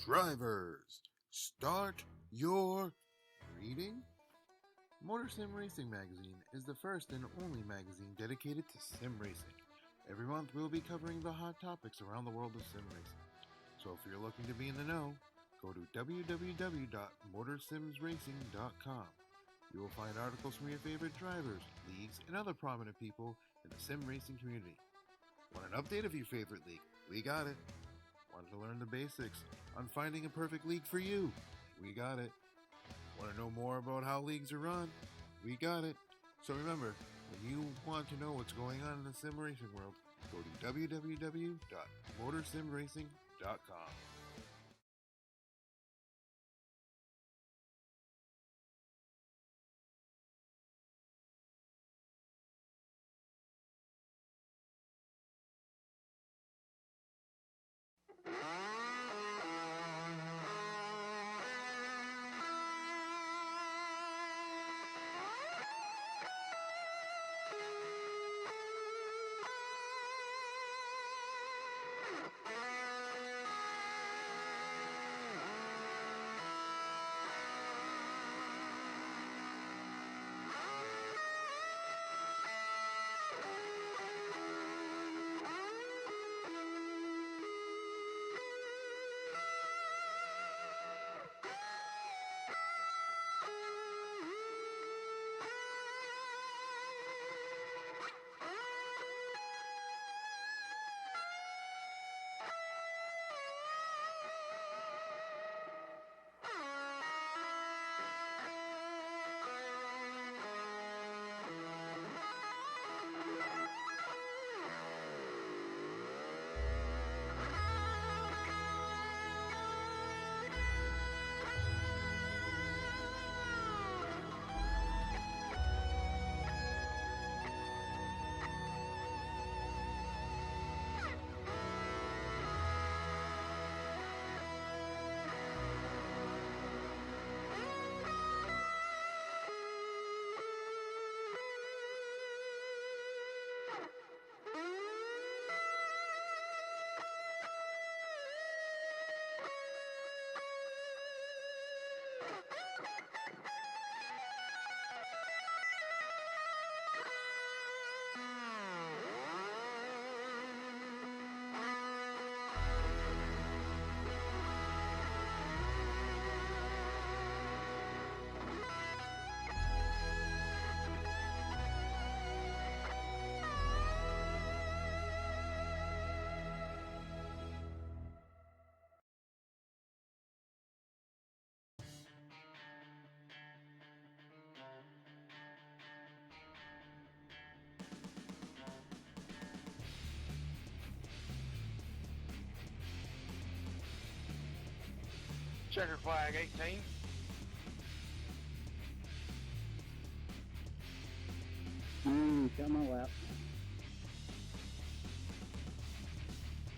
Drivers, start your reading. Motor Sim Racing Magazine is the first and only magazine dedicated to sim racing. Every month we'll be covering the hot topics around the world of sim racing. So if you're looking to be in the know, go to www.motorsimsracing.com. You will find articles from your favorite drivers, leagues, and other prominent people in the sim racing community. Want an update of your favorite league? We got it. Want to learn the basics on finding a perfect league for you? We got it. Want to know more about how leagues are run? We got it. So remember, when you want to know what's going on in the sim racing world, go to www.motorsimracing.com. Checker flag 18. Got my lap.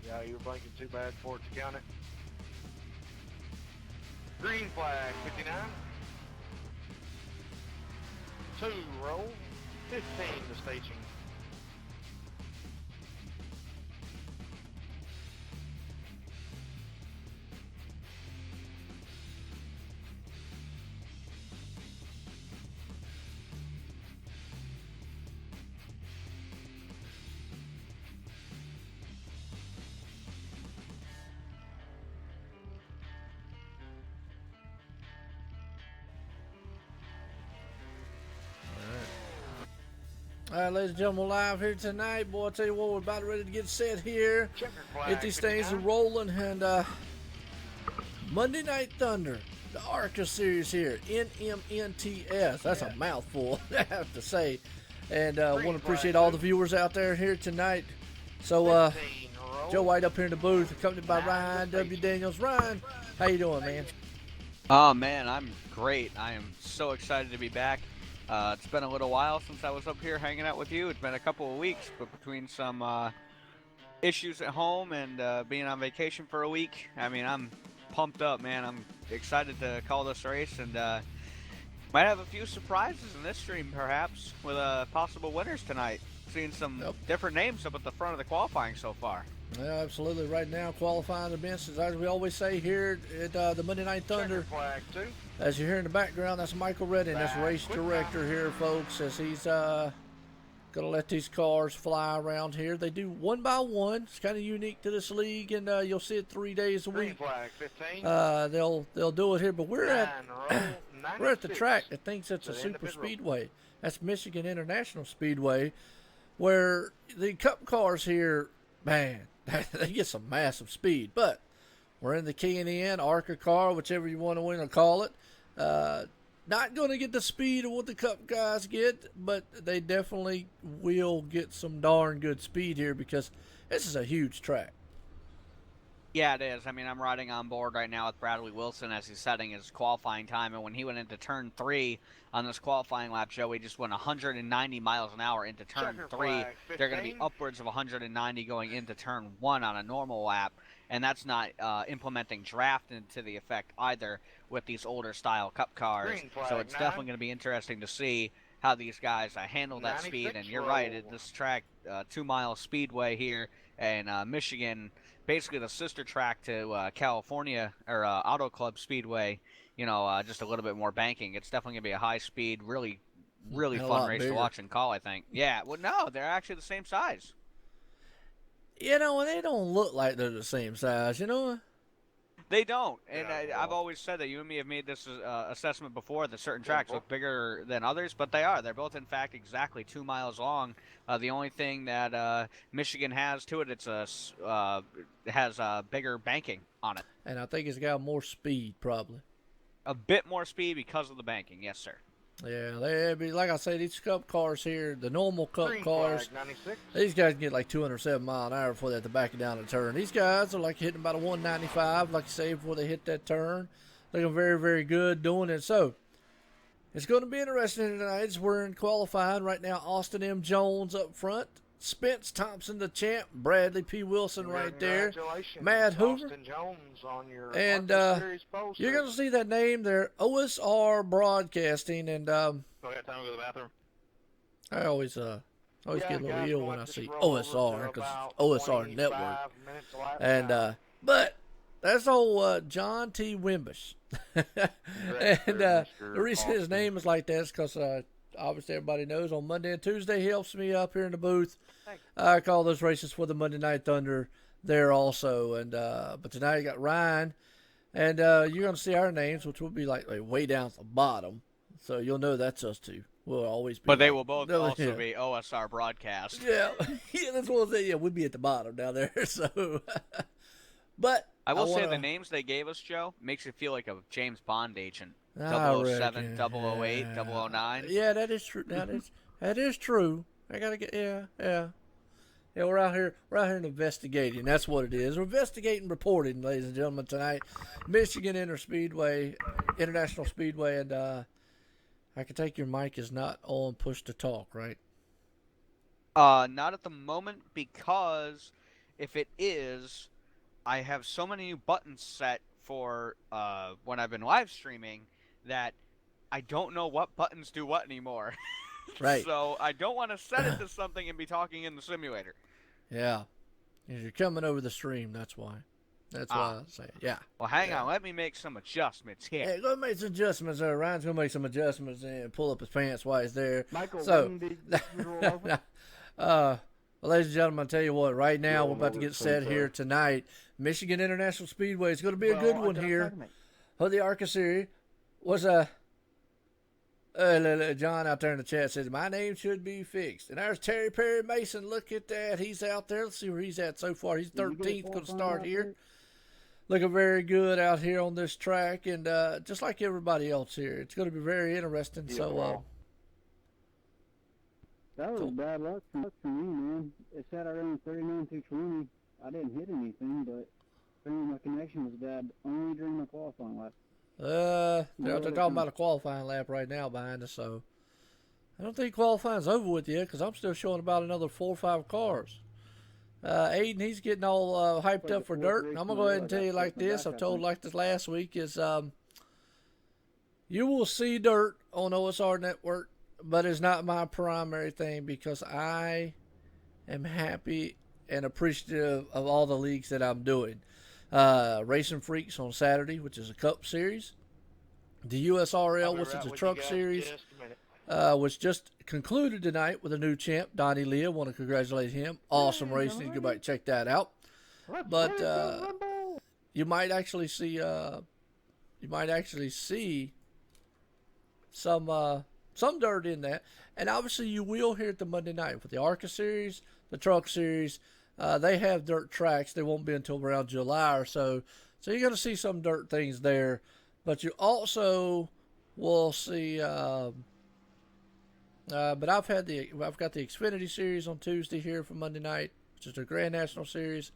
Yeah, you were blinking too bad for it to count it. Green flag 59. 2 roll. 15 to staging. All right, ladies and gentlemen, we're live here tonight. Boy, I tell you what, we're about ready to get set here. Checker flag Get these things 59. rolling. And Monday Night Thunder, the Arca Series here, NMNTS. That's a mouthful, I have to say. And I want to appreciate all the viewers out there here tonight. So, 15 roll. Joe White up here in the booth, accompanied by Ryan W. Daniels. Ryan, how you doing, man? Oh man, I'm great. I am so excited to be back. It's been a little while since I was up here hanging out with you. It's been a couple of weeks, but between some issues at home and being on vacation for a week, I mean, I'm pumped up, man. I'm excited to call this race and might have a few surprises in this stream, perhaps, with possible winners tonight. Seeing some different names up at the front of the qualifying so far. Yeah, absolutely. Right now, qualifying events, as we always say here at the Monday Night Thunder. Flag 2. As you hear in the background, that's Michael Redding. That's race director here, folks, as he's going to let these cars fly around here. They do one by one. It's kind of unique to this league, and you'll see it 3 days a week. Flag 15. They'll do it here, but we're at the track that thinks it's a super speedway. That's Michigan International Speedway, where the Cup cars here, man, they get some massive speed. But we're in the K&N Arca car, whichever you want to call it. Not going to get the speed of what the Cup guys get, but they definitely will get some darn good speed here because this is a huge track. Yeah, it is. I mean, I'm riding on board right now with Bradley Wilson as he's setting his qualifying time. And when he went into turn 3 on this qualifying lap, Joey just went 190 miles an hour into turn 3. They're going to be upwards of 190 going into turn 1 on a normal lap. And that's not implementing draft into the effect either with these older style Cup cars. So it's definitely going to be interesting to see how these guys handle that speed. And you're right, this track, 2 Mile Speedway here in Michigan, basically the sister track to California or Auto Club Speedway, just a little bit more banking. It's definitely going to be a high speed, really fun race to watch and call, I think. Yeah, well, no, they're actually the same size. And they don't look like they're the same size, They don't, and I've always said that you and me have made this assessment before that certain tracks look bigger than others, but they are. They're both, in fact, exactly 2 miles long. The only thing that Michigan has to it, it has bigger banking on it. And I think it's got more speed, probably. A bit more speed because of the banking, yes, sir. Yeah, like I say, these Cup cars here, the normal Cup cars, these guys can get like 207 miles an hour before they have to back it down a turn. These guys are like hitting about a 195, like you say, before they hit that turn. Looking very, very good doing it. So, it's going to be interesting tonight. We're in qualifying right now. Austin M. Jones up front. Spence Thompson, the champ. Bradley P. Wilson right there. Mad Hoover. Austin Jones on your and you're going to see that name there, OSR Broadcasting. And time to go to the bathroom. I always get a little ill when I see OSR because OSR Network. And but that's old John T. Wimbush. And the reason his name is like that is because obviously everybody knows on Monday and Tuesday he helps me up here in the booth. I call those races for the Monday Night Thunder there also. And but tonight you got Ryan, and you're going to see our names, which will be like way down at the bottom. So you'll know that's us two. We'll always be. But they will both also be OSR Broadcast. Yeah, yeah, that's what I'm saying. Yeah, we'd be at the bottom down there. So, but I will say the names they gave us, Joe, makes you feel like a James Bond agent. 007, 008, 009. Yeah, that is true. That is true. I gotta get yeah. We're out here investigating. That's what it is. We're investigating, reporting, ladies and gentlemen, tonight. Michigan International Speedway, and I can take your mic is not on push to talk, right? Not at the moment, because if it is, I have so many new buttons set for when I've been live streaming that I don't know what buttons do what anymore. Right. So I don't want to set it to something and be talking in the simulator. Yeah. You're coming over the stream, that's why. That's why I say it. Yeah. Well, hang on. Let me make some adjustments here. Yeah, go make some adjustments there. Ryan's going to make some adjustments and pull up his pants while he's there. Michael, ladies and gentlemen, I'll tell you what, right now we're about to get set here tonight. Michigan International Speedway is going to be a good one here. For the Arca Series was John out there in the chat says, my name should be fixed. And there's Terry Perry Mason. Look at that. He's out there. Let's see where he's at so far. He's 13th, going to start here. Looking very good out here on this track. And just like everybody else here, it's going to be very interesting. Yeah, so, that was bad luck for me, man. It said I ran 39 through 20. I didn't hit anything, but apparently my connection was bad only during my qualifying lap. They're talking about a qualifying lap right now behind us, so I don't think qualifying's over with yet because I'm still showing about another 4 or 5 cars. Aiden, he's getting all hyped up for dirt. And I'm going to go ahead and tell you like this. I've told like this last week is you will see dirt on OSR Network, but it's not my primary thing because I am happy and appreciative of all the leagues that I'm doing. Racing Freaks on Saturday, which is a Cup Series. The USRL, which is a Truck Series, which just concluded tonight with a new champ, Donnie Lee. I want to congratulate him. Awesome racing. You can go back and check that out. But you might actually see some dirt in that, and obviously you will hear it the Monday night with the Arca Series, the Truck Series. They have dirt tracks. They won't be until around July or so. So you're going to see some dirt things there. But you also will see. But I've got the Xfinity Series on Tuesday here for Monday night, which is the Grand National Series,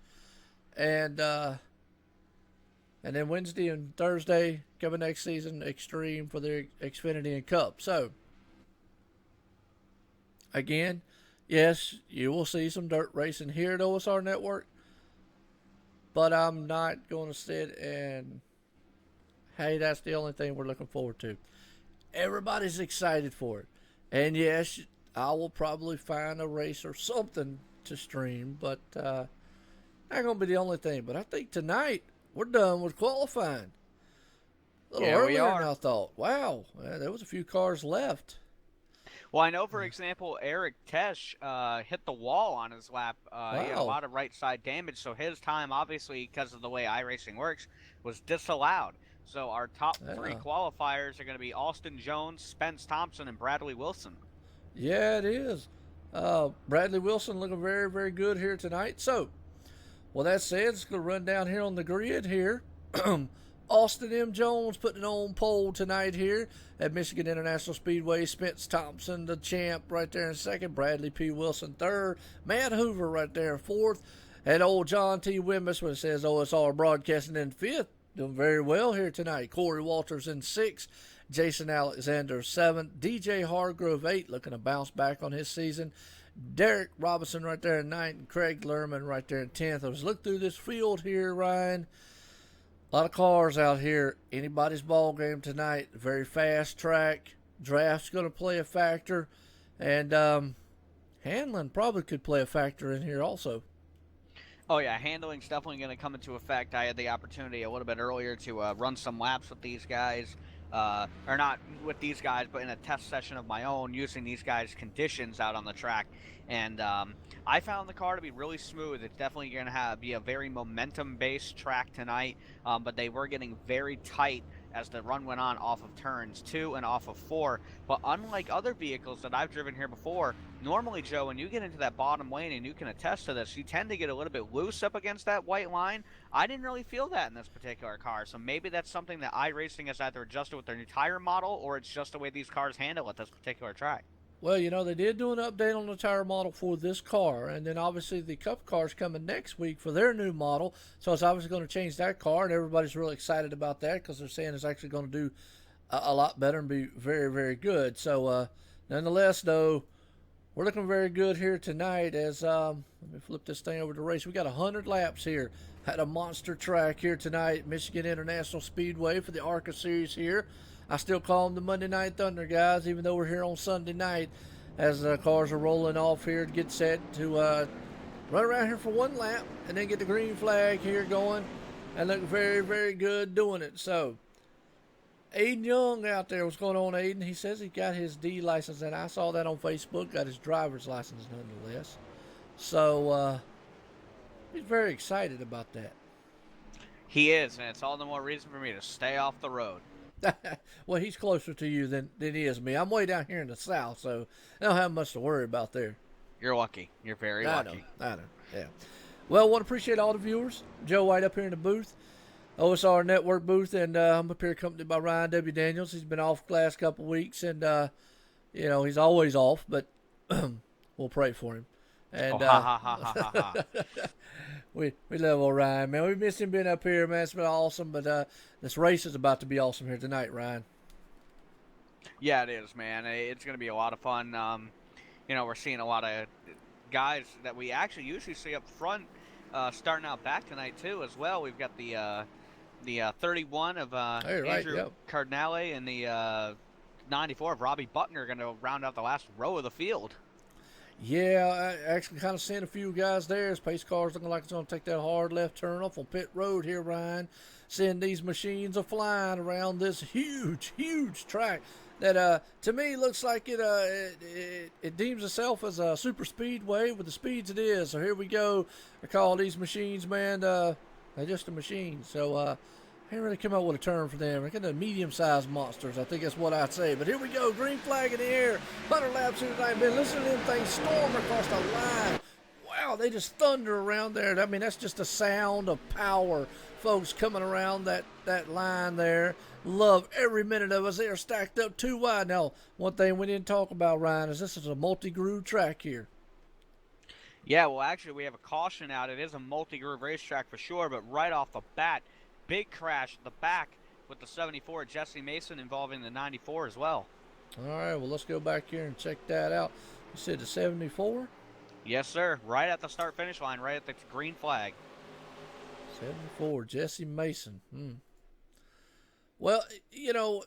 and then Wednesday and Thursday coming next season, Extreme for the Xfinity and Cup. So again, yes, you will see some dirt racing here at OSR Network, but I'm not going to sit and, hey, that's the only thing we're looking forward to. Everybody's excited for it. And yes, I will probably find a race or something to stream, but not going to be the only thing. But I think tonight we're done with qualifying. A little earlier than I thought. Wow, there was a few cars left. Well, I know, for example, Eric Tesh hit the wall on his lap. He had a lot of right side damage, so his time, obviously, because of the way iRacing works, was disallowed. So our top three qualifiers are going to be Austin Jones, Spence Thompson, and Bradley Wilson. Yeah, it is. Bradley Wilson looking very, very good here tonight. So, well, that said, it's going to run down here on the grid here. Austin M. Jones putting it on pole tonight here at Michigan International Speedway. Spence Thompson, the champ, right there in second. Bradley P. Wilson, third. Matt Hoover right there in fourth. And old John T. Wimmis, when it says OSR Broadcasting, in fifth. Doing very well here tonight. Corey Walters in sixth. Jason Alexander seventh. DJ Hargrove eighth, looking to bounce back on his season. Derek Robinson right there in ninth. And Craig Lerman right there in 10th. I was looking through this field here, Ryan. A lot of cars out here. Anybody's ball game tonight. Very fast track. Draft's going to play a factor. And handling probably could play a factor in here also. Oh, yeah, handling's definitely going to come into effect. I had the opportunity a little bit earlier to run some laps with these guys. Or not with these guys, but in a test session of my own, using these guys' conditions out on the track. And I found the car to be really smooth. It's definitely going to be a very momentum-based track tonight, but they were getting very tight as the run went on off of turns 2 and off of 4. But unlike other vehicles that I've driven here before, normally, Joe, when you get into that bottom lane, and you can attest to this, you tend to get a little bit loose up against that white line. I didn't really feel that in this particular car, so maybe that's something that iRacing has either adjusted with their new tire model, or it's just the way these cars handle at this particular track. Well, you know, they did do an update on the tire model for this car, and then obviously the Cup car's coming next week for their new model, so it's obviously going to change that car, and everybody's really excited about that because they're saying it's actually going to do a lot better and be very, very good. So, nonetheless, though, we're looking very good here tonight as, let me flip this thing over to race. We got 100 laps here at a monster track here tonight, Michigan International Speedway for the ARCA Series here. I still call them the Monday Night Thunder, guys, even though we're here on Sunday night as the cars are rolling off here to get set to run around here for one lap and then get the green flag here going and look very, very good doing it. So, Aiden Young out there. What's going on, Aiden? He says he got his D license, and I saw that on Facebook, got his driver's license nonetheless. So, he's very excited about that. He is, and it's all the more reason for me to stay off the road. Well, he's closer to you than he is me. I'm way down here in the south, so I don't have much to worry about there. You're lucky. You're very lucky. I know. Yeah. Well, I want to appreciate all the viewers. Joe White up here in the booth, OSR Network booth, and I'm up here accompanied by Ryan W. Daniels. He's been off the last couple of weeks, and you know, he's always off, but we'll pray for him. And we love old Ryan, man. We missed him being up here, man. It's been awesome, but this race is about to be awesome here tonight, Ryan. Yeah, it is, man. It's going to be a lot of fun. You know, we're seeing a lot of guys that we actually usually see up front starting out back tonight, too, as well. We've got the 31 of Andrew Cardinale and the 94 of Robbie Buckner going to round out the last row of the field. Yeah, I actually kind of seen a few guys there. His pace car's looking like it's going to take that hard left turn off on pit road here, Ryan. Seeing these machines are flying around this huge, huge track that to me looks like it deems itself as a super speedway with the speeds it is. So here we go. I call these machines, man, they're just a machine. So I ain't really come up with a term for them. They're kind of medium-sized monsters, I think that's what I'd say. But here we go, green flag in the air. 100 laps here tonight, man. Listen to them things storm across the line. Wow, they just thunder around there. I mean, that's just a sound of power, folks, coming around that line there. Love every minute of us. They are stacked up too wide. Now, one thing we didn't talk about, Ryan, is this is a multi-groove track here. Yeah, well, actually, we have a caution out. It is a multi-groove racetrack for sure, but right off the bat, big crash at the back with the 74 Jesse Mason involving the 94 as well. All right, well, let's go back here and check that out. You said the 74? Yes, sir. Right at the start-finish line, right at the green flag. 74, Jesse Mason. Well, you know,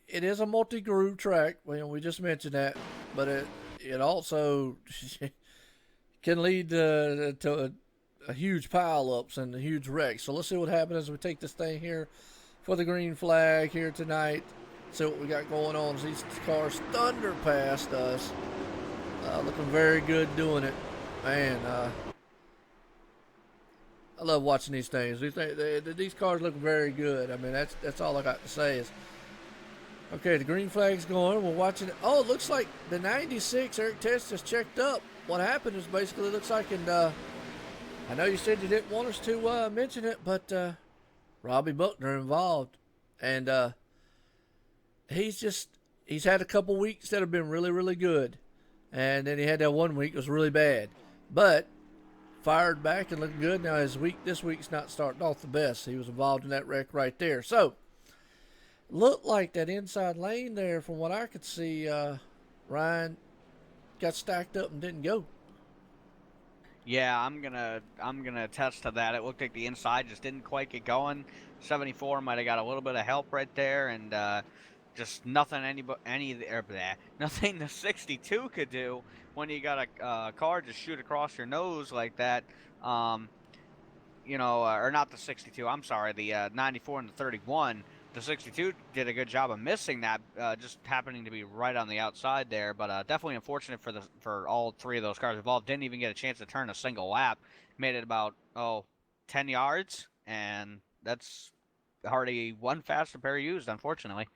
it is a multi-groove track. We just mentioned that, but it also can lead to a huge pile-ups and a huge wreck. So let's see what happens as we take this thing here for the green flag here tonight. See what we got going on. These cars thunder past us. Looking very good doing it. Man, I love watching these things. These cars look very good. I mean, that's all I got to say is, okay, the green flag's going. We're watching it. Oh, it looks like the 96 Eric Test just checked up. What happened is basically looks like, and I know you said you didn't want us to mention it, but Robbie Buckner involved. And he's had a couple weeks that have been really, really good. And then he had that 1 week that was really bad. But fired back and looking good. Now this week's not starting off the best. He was involved in that wreck right there. So, looked like that inside lane there, from what I could see, Ryan got stacked up and didn't go. Yeah, I'm gonna attest to that. It looked like the inside just didn't quite get going. 74 might have got a little bit of help right there, and just nothing nothing the 62 could do when you got a car just shoot across your nose like that. Or not the 62. I'm sorry, the 94 and the 31. The 62 did a good job of missing that, just happening to be right on the outside there. But definitely unfortunate for all three of those cars involved. Didn't even get a chance to turn a single lap. Made it about 10 yards, and that's hardly one fast repair used, unfortunately.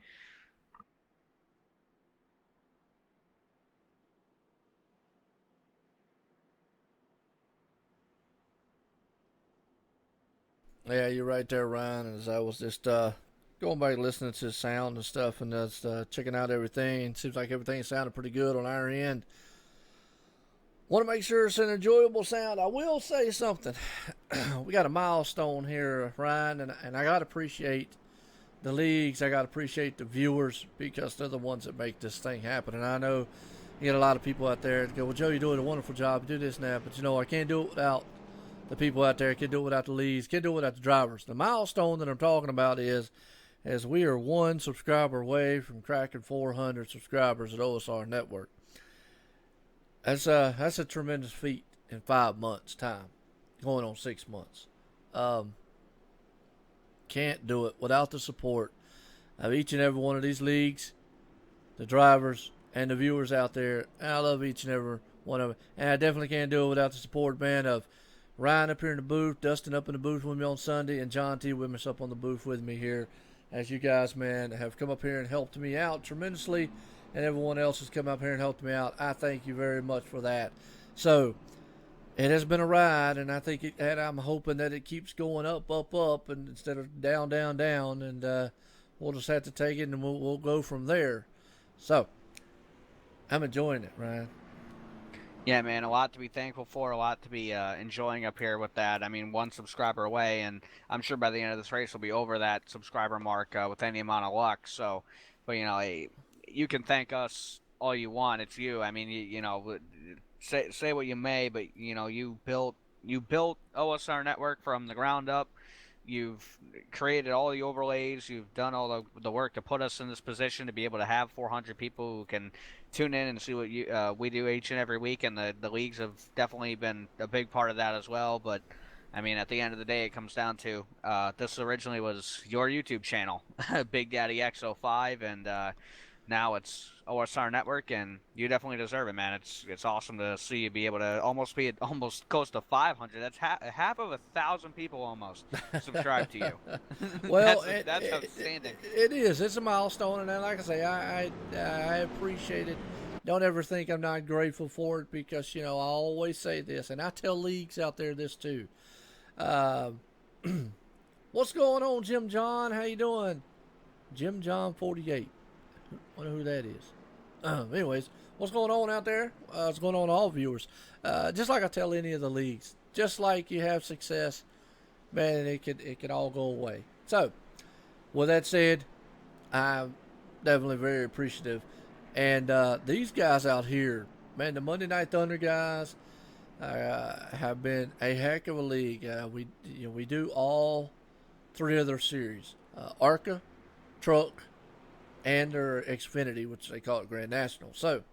Yeah, you're right there, Ryan. As I was just going back listening to the sound and stuff, and just checking out everything. Seems like everything sounded pretty good on our end. Want to make sure it's an enjoyable sound. I will say something. We got a milestone here, Ryan, and I got to appreciate the leagues. I got to appreciate the viewers, because they're the ones that make this thing happen. And I know you get a lot of people out there that go, well, Joe, you're doing a wonderful job. You do this and that. But, I can't do it without the people out there. Can't do it without the leads. Can't do it without the drivers. The milestone that I'm talking about is, as we are one subscriber away from cracking 400 subscribers at OSR Network. That's a tremendous feat in 5 months' time, going on 6 months. Can't do it without the support of each and every one of these leagues, the drivers, and the viewers out there. And I love each and every one of them. And I definitely can't do it without the support, man, of Ryan up here in the booth, Dustin up in the booth with me on Sunday, and John T. Wimmis up on the booth with me here. As you guys, man, have come up here and helped me out tremendously, and everyone else has come up here and helped me out. I thank you very much for that. So, it has been a ride, and I'm hoping that it keeps going up, and instead of down, down, down, and we'll just have to take it, and we'll go from there. So, I'm enjoying it, Ryan. Yeah, man, a lot to be thankful for, a lot to be enjoying up here with that. I mean, one subscriber away, and I'm sure by the end of this race we'll be over that subscriber mark with any amount of luck. So, but you can thank us all you want. It's you. I mean, say what you may, but you built OSR Network from the ground up. you've created all the overlays, you've done all the work to put us in this position to be able to have 400 people who can tune in and see what we do each and every week, and the leagues have definitely been a big part of that as well. But I mean, at the end of the day, it comes down to this originally was your YouTube channel, Big Daddy X05, and now it's OSR Network, and you definitely deserve it, man. It's awesome to see you be able to almost close to 500. That's half of 1,000 people almost subscribe to you. Well, that's outstanding. It is. It's a milestone, and like I say, I appreciate it. Don't ever think I'm not grateful for it, because I always say this, and I tell leagues out there this too. What's going on, Jim John? How you doing? Jim John 48. Wonder who that is. Anyways, what's going on out there? What's going on to all viewers? Just like I tell any of the leagues, just like you have success, man, it could all go away. So, with that said, I'm definitely very appreciative. And these guys out here, man, the Monday Night Thunder guys have been a heck of a league. We do all three of their series: Arca, Truck, and their Xfinity, which they call it Grand National. So,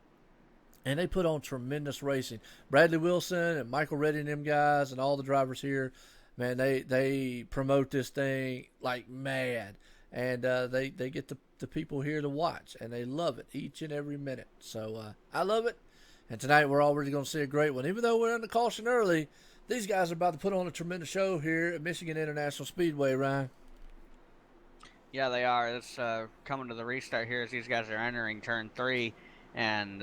and they put on tremendous racing. Bradley Wilson and Michael Reddy and them guys and all the drivers here, man, they promote this thing like mad. And they get the people here to watch, and they love it each and every minute. So I love it. And tonight we're already going to see a great one. Even though we're under caution early, these guys are about to put on a tremendous show here at Michigan International Speedway, Ryan. Yeah, they are. It's coming to the restart here as these guys are entering turn 3. And,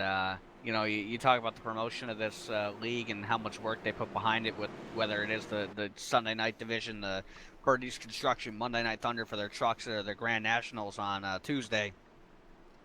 you talk about the promotion of this league and how much work they put behind it, with whether it is the Sunday night division, the Birdie's Construction, Monday Night Thunder for their trucks, or their Grand Nationals on Tuesday.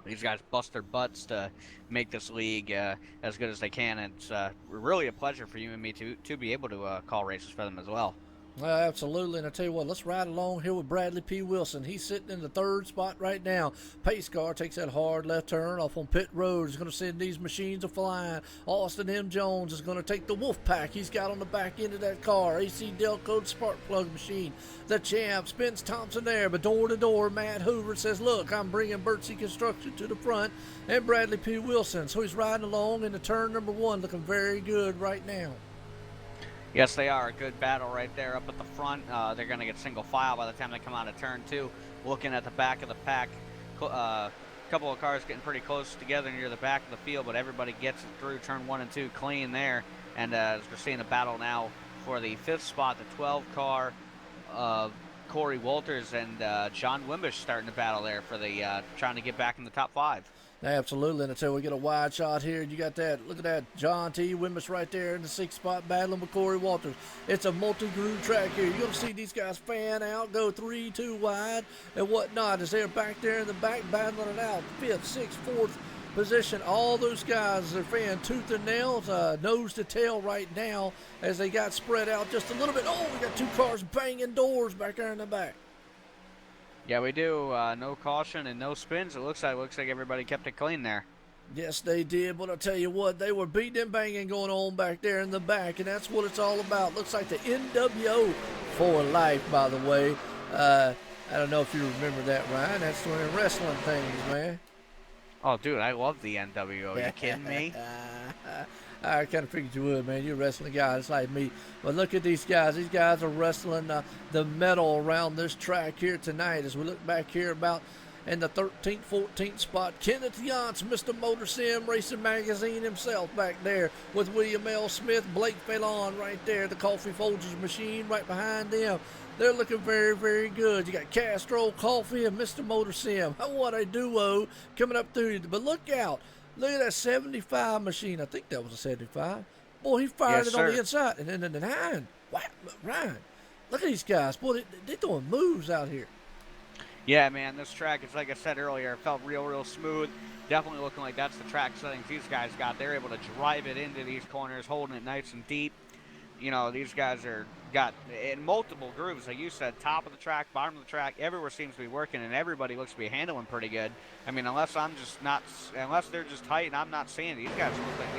These guys bust their butts to make this league as good as they can. And it's really a pleasure for you and me to be able to call races for them as well. Absolutely, and I tell you what, let's ride along here with Bradley P. Wilson. He's sitting in the 3rd spot right now. Pace car takes that hard left turn off on pit road. He's going to send these machines a flying. Austin M. Jones is going to take the wolf pack he's got on the back end of that car. AC Delco spark plug machine. The champ, Spence Thompson there, but door to door, Matt Hoover says, look, I'm bringing Birdsey Construction to the front, and Bradley P. Wilson. So he's riding along in the turn number 1, looking very good right now. Yes, they are. A good battle right there up at the front. They're going to get single file by the time they come out of turn 2. Looking at the back of the pack, a couple of cars getting pretty close together near the back of the field, but everybody gets it through turn 1 and 2 clean there. And as we're seeing a battle now for the 5th spot, the 12 car of Corey Walters and John Wimbish starting to battle there for the trying to get back in the top 5. Absolutely, and until we get a wide shot here, you got that. Look at that, John T. Wimbish right there in the 6th spot battling with Corey Walters. It's a multi-groove track here. You're going to see these guys fan out, go 3-2 wide and whatnot as they're back there in the back battling it out. 5th, 6th, 4th position. All those guys are fan tooth and nails, nose to tail right now as they got spread out just a little bit. Oh, we got 2 cars banging doors back there in the back. Yeah, we do. No caution and no spins. It looks like everybody kept it clean there. Yes, they did, but I'll tell you what, they were beating and banging going on back there in the back, and that's what it's all about. Looks like the NWO for life, by the way. I don't know if you remember that, Ryan. That's one of the wrestling things, man. Oh, dude, I love the NWO. Are you kidding me? I kind of figured you would, man. You're a wrestling guy just like me. But look at these guys. These guys are wrestling the metal around this track here tonight. As we look back here about in the 13th, 14th spot, Kenneth Yance, Mr. Motor Sim Racing Magazine himself back there with William L. Smith, Blake Phelan right there, the Coffee Folgers machine right behind them. They're looking very, very good. You got Castro Coffee and Mr. Motor Sim. What a duo coming up through you. But look out. Look at that 75 machine. I think that was a 75. Boy, he fired it on the inside. And then the 9. Wow, Ryan, look at these guys. Boy, they're doing moves out here. Yeah, man, this track is, like I said earlier, it felt real smooth. Definitely looking like that's the track settings these guys got. They're able to drive it into these corners, holding it nice and deep. You know, these guys got in multiple grooves, like you said, top of the track, bottom of the track, everywhere seems to be working, and everybody looks to be handling pretty good. I mean, unless they're just tight and I'm not seeing it, these guys look like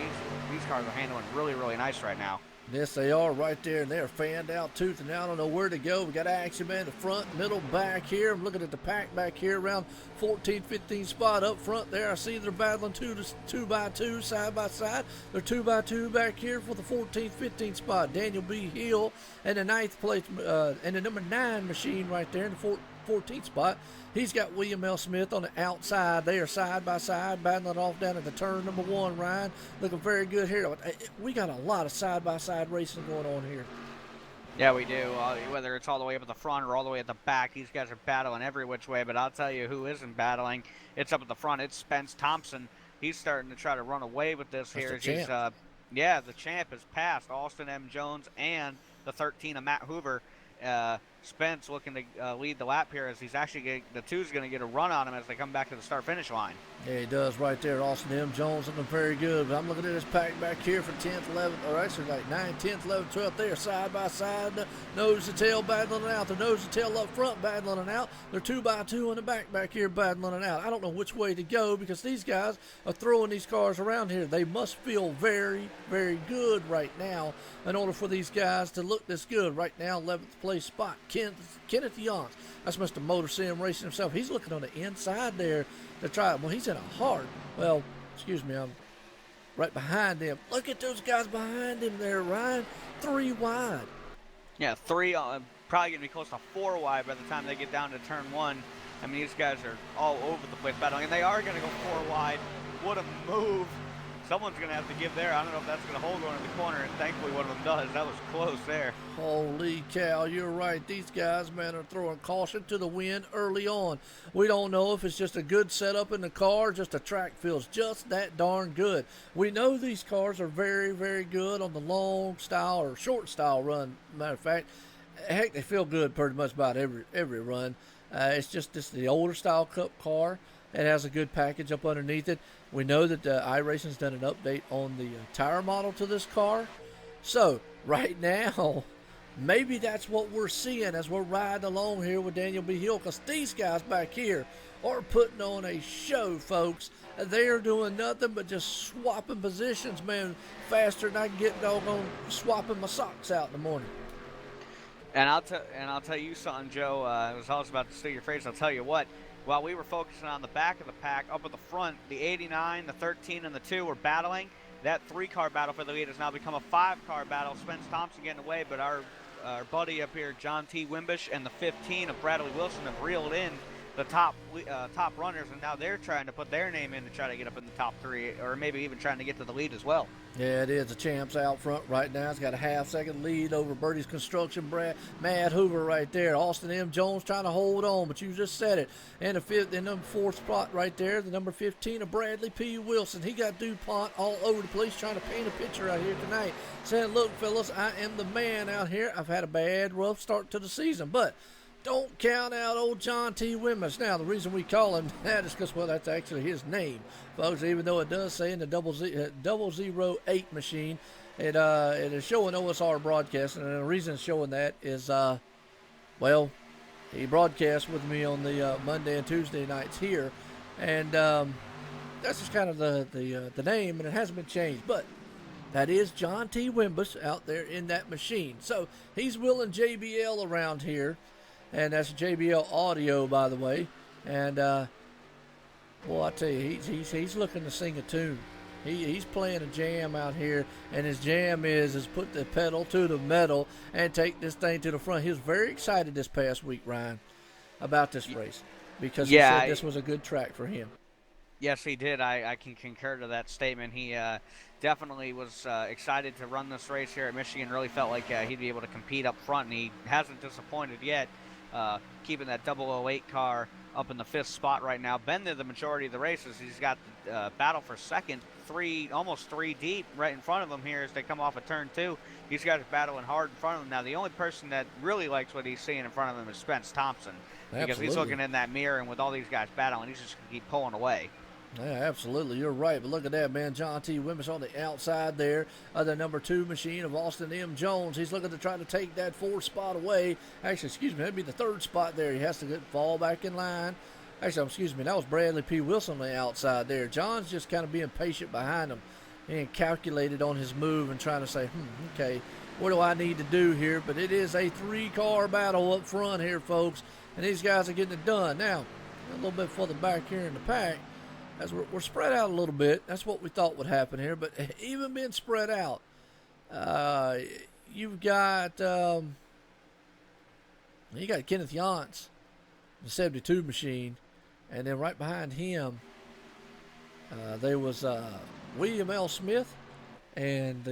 these cars are handling really nice right now. Yes, they are right there, and they're fanned out tooth and I don't know where to go. We got action, man, the front, middle, back here. I'm looking at the pack back here around 14, 15 spot up front there. I see they're battling two by two, side by side. They're 2 by 2 back here for the 14th, 15th spot. Daniel B. Hill and the 9th place, and the number 9 machine right there in the 14th spot. He's got William L. Smith on the outside. They are side by side, battling off down at the turn number 1, Ryan. Looking very good here. We got a lot of side by side racing going on here. Yeah, we do. Whether it's all the way up at the front or all the way at the back, these guys are battling every which way. But I'll tell you who isn't battling. It's up at the front. It's Spence Thompson. He's starting to try to run away with this here. The champ. The champ has passed Austin M. Jones and the 13 of Matt Hoover. Spence looking to lead the lap here as he's actually the 2's going to get a run on him as they come back to the start-finish line. Yeah, he does right there. Austin M. Jones looking very good. But I'm looking at this pack back here for 10th, 11th, or actually like 9th, 10th, 11th, 12th. They are side by side, nose to tail battling it out. They're nose to tail up front battling it out. They're 2 by 2 in the back here battling it out. I don't know which way to go because these guys are throwing these cars around here. They must feel very, very good right now in order for these guys to look this good. Right now, 11th place spot, Kenneth Yance. That's Mr. Motor Sim Racing himself. He's looking on the inside there to try it. Well, he's in a hard. Well, excuse me, I'm right behind him. Look at those guys behind him there, Ryan. 3 wide. Yeah, 3, probably going to be close to 4 wide by the time they get down to turn 1. I mean, these guys are all over the place battling, and they are going to go 4 wide. What a move. Someone's going to have to give there. I don't know if that's going to hold going to the corner, and thankfully one of them does. That was close there. Holy cow, you're right. These guys, man, are throwing caution to the wind early on. We don't know if it's just a good setup in the car, just the track feels just that darn good. We know these cars are very, very good on the long style or short style run. Matter of fact, heck, they feel good pretty much about every run. It's just the older style Cup car. It has a good package up underneath it. We know that Iracing's done an update on the tire model to this car. So, right now, maybe that's what we're seeing as we're riding along here with Daniel B. Hill, because these guys back here are putting on a show, folks. They are doing nothing but just swapping positions, man, faster than I can get doggone swapping my socks out in the morning. And I'll tell you something, Joe. I was always about to steal your phrase. I'll tell you what. While we were focusing on the back of the pack, up at the front, the 89, the 13, and the 2 were battling. That 3-car battle for the lead has now become a 5-car battle. Spence Thompson getting away, but our buddy up here, John T. Wimbish, and the 15 of Bradley Wilson have reeled in the top runners, and now they're trying to put their name in to try to get up in the top 3, or maybe even trying to get to the lead as well. Yeah, it is. The champ's out front right now. It's got a half-second lead over Birdie's Construction. Matt Hoover right there. Austin M. Jones trying to hold on, but you just said it. And the number 4 spot right there, the number 15 of Bradley P. Wilson. He got DuPont all over the place trying to paint a picture out here tonight, saying, look, fellas, I am the man out here. I've had a bad, rough start to the season, but don't count out old John T. Wimbish. Now, the reason we call him that is because, well, that's actually his name, folks, even though it does say in the 008 machine, it is showing OSR broadcasting, and the reason it's showing that is, well, he broadcasts with me on the Monday and Tuesday nights here, and that's just kind of the name, and it hasn't been changed, but that is John T. Wimbish out there in that machine. So he's wheeling JBL around here. And that's JBL audio, by the way. And, well, I tell you, he's looking to sing a tune. He's playing a jam out here, and his jam is put the pedal to the metal and take this thing to the front. He was very excited this past week, Ryan, about this race because he said this was a good track for him. Yes, he did. I can concur to that statement. He definitely was excited to run this race here at Michigan. Really felt like he'd be able to compete up front, and he hasn't disappointed yet. Keeping that 008 car up in the 5th spot right now. Been there the majority of the races. He's got the battle for second, almost 3 deep right in front of him here as they come off of turn 2. These guys are battling hard in front of him. Now, the only person that really likes what he's seeing in front of him is Spence Thompson. Absolutely. Because he's looking in that mirror, and with all these guys battling, he's just going to keep pulling away. Yeah, absolutely. You're right. But look at that, man. John T. Wimbish on the outside there. The number 2 machine of Austin M. Jones. He's looking to try to take that 4th spot away. Actually, excuse me, that'd be the 3rd spot there. He has to fall back in line. Actually, excuse me, that was Bradley P. Wilson on the outside there. John's just kind of being patient behind him and calculated on his move and trying to say, okay, what do I need to do here? But it is a 3-car battle up front here, folks, and these guys are getting it done. Now, a little bit further back here in the pack, as we're spread out a little bit. That's what we thought would happen here, but even being spread out, you've got Kenneth Yance, the 72 machine, and then right behind him, there was William L. Smith and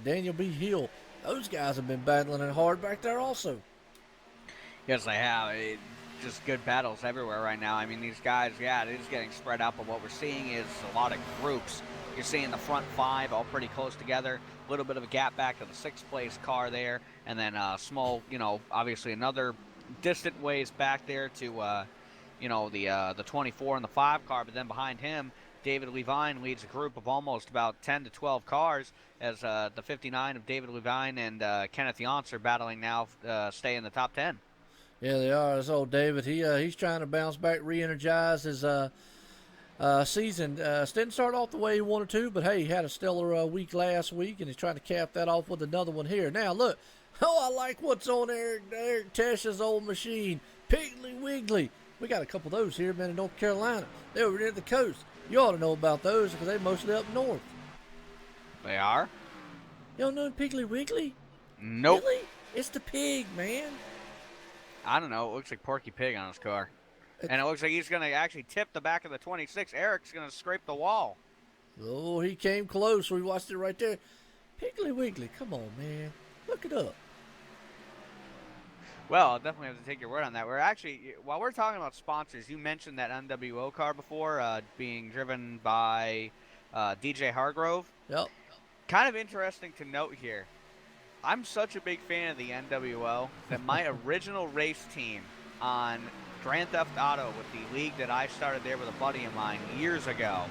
Daniel B. Hill. Those guys have been battling it hard back there also. Yes, they have. Just good battles everywhere right now. I mean, these guys, yeah, it is getting spread out, but what we're seeing is a lot of groups. You're seeing the front 5 all pretty close together. A little bit of a gap back to the 6th place car there, and then small, obviously another distant ways back there to, the 24 and the 5 car. But then behind him, David Levine leads a group of almost about 10 to 12 cars as the 59 of David Levine and Kenneth Yance are battling now stay in the top 10. Yeah, they are. That's old David. He's trying to bounce back, re-energize his season. Didn't start off the way he wanted to, but hey, he had a stellar week last week, and he's trying to cap that off with another one here. Now, look. Oh, I like what's on Eric Tesh's old machine. Piggly Wiggly. We got a couple of those here, man, in North Carolina. They're over near the coast. You ought to know about those because they're mostly up north. They are? You don't know Piggly Wiggly? Nope. Really? It's the pig, man. I don't know. It looks like Porky Pig on his car. And it looks like he's going to actually tip the back of the 26. Eric's going to scrape the wall. Oh, he came close. We watched it right there. Piggly Wiggly, come on, man. Look it up. Well, I'll definitely have to take your word on that. We're actually, while we're talking about sponsors, you mentioned that NWO car before being driven by DJ Hargrove. Yep. Kind of interesting to note here. I'm such a big fan of the NWO that my original race team on Grand Theft Auto with the league that I started there with a buddy of mine years ago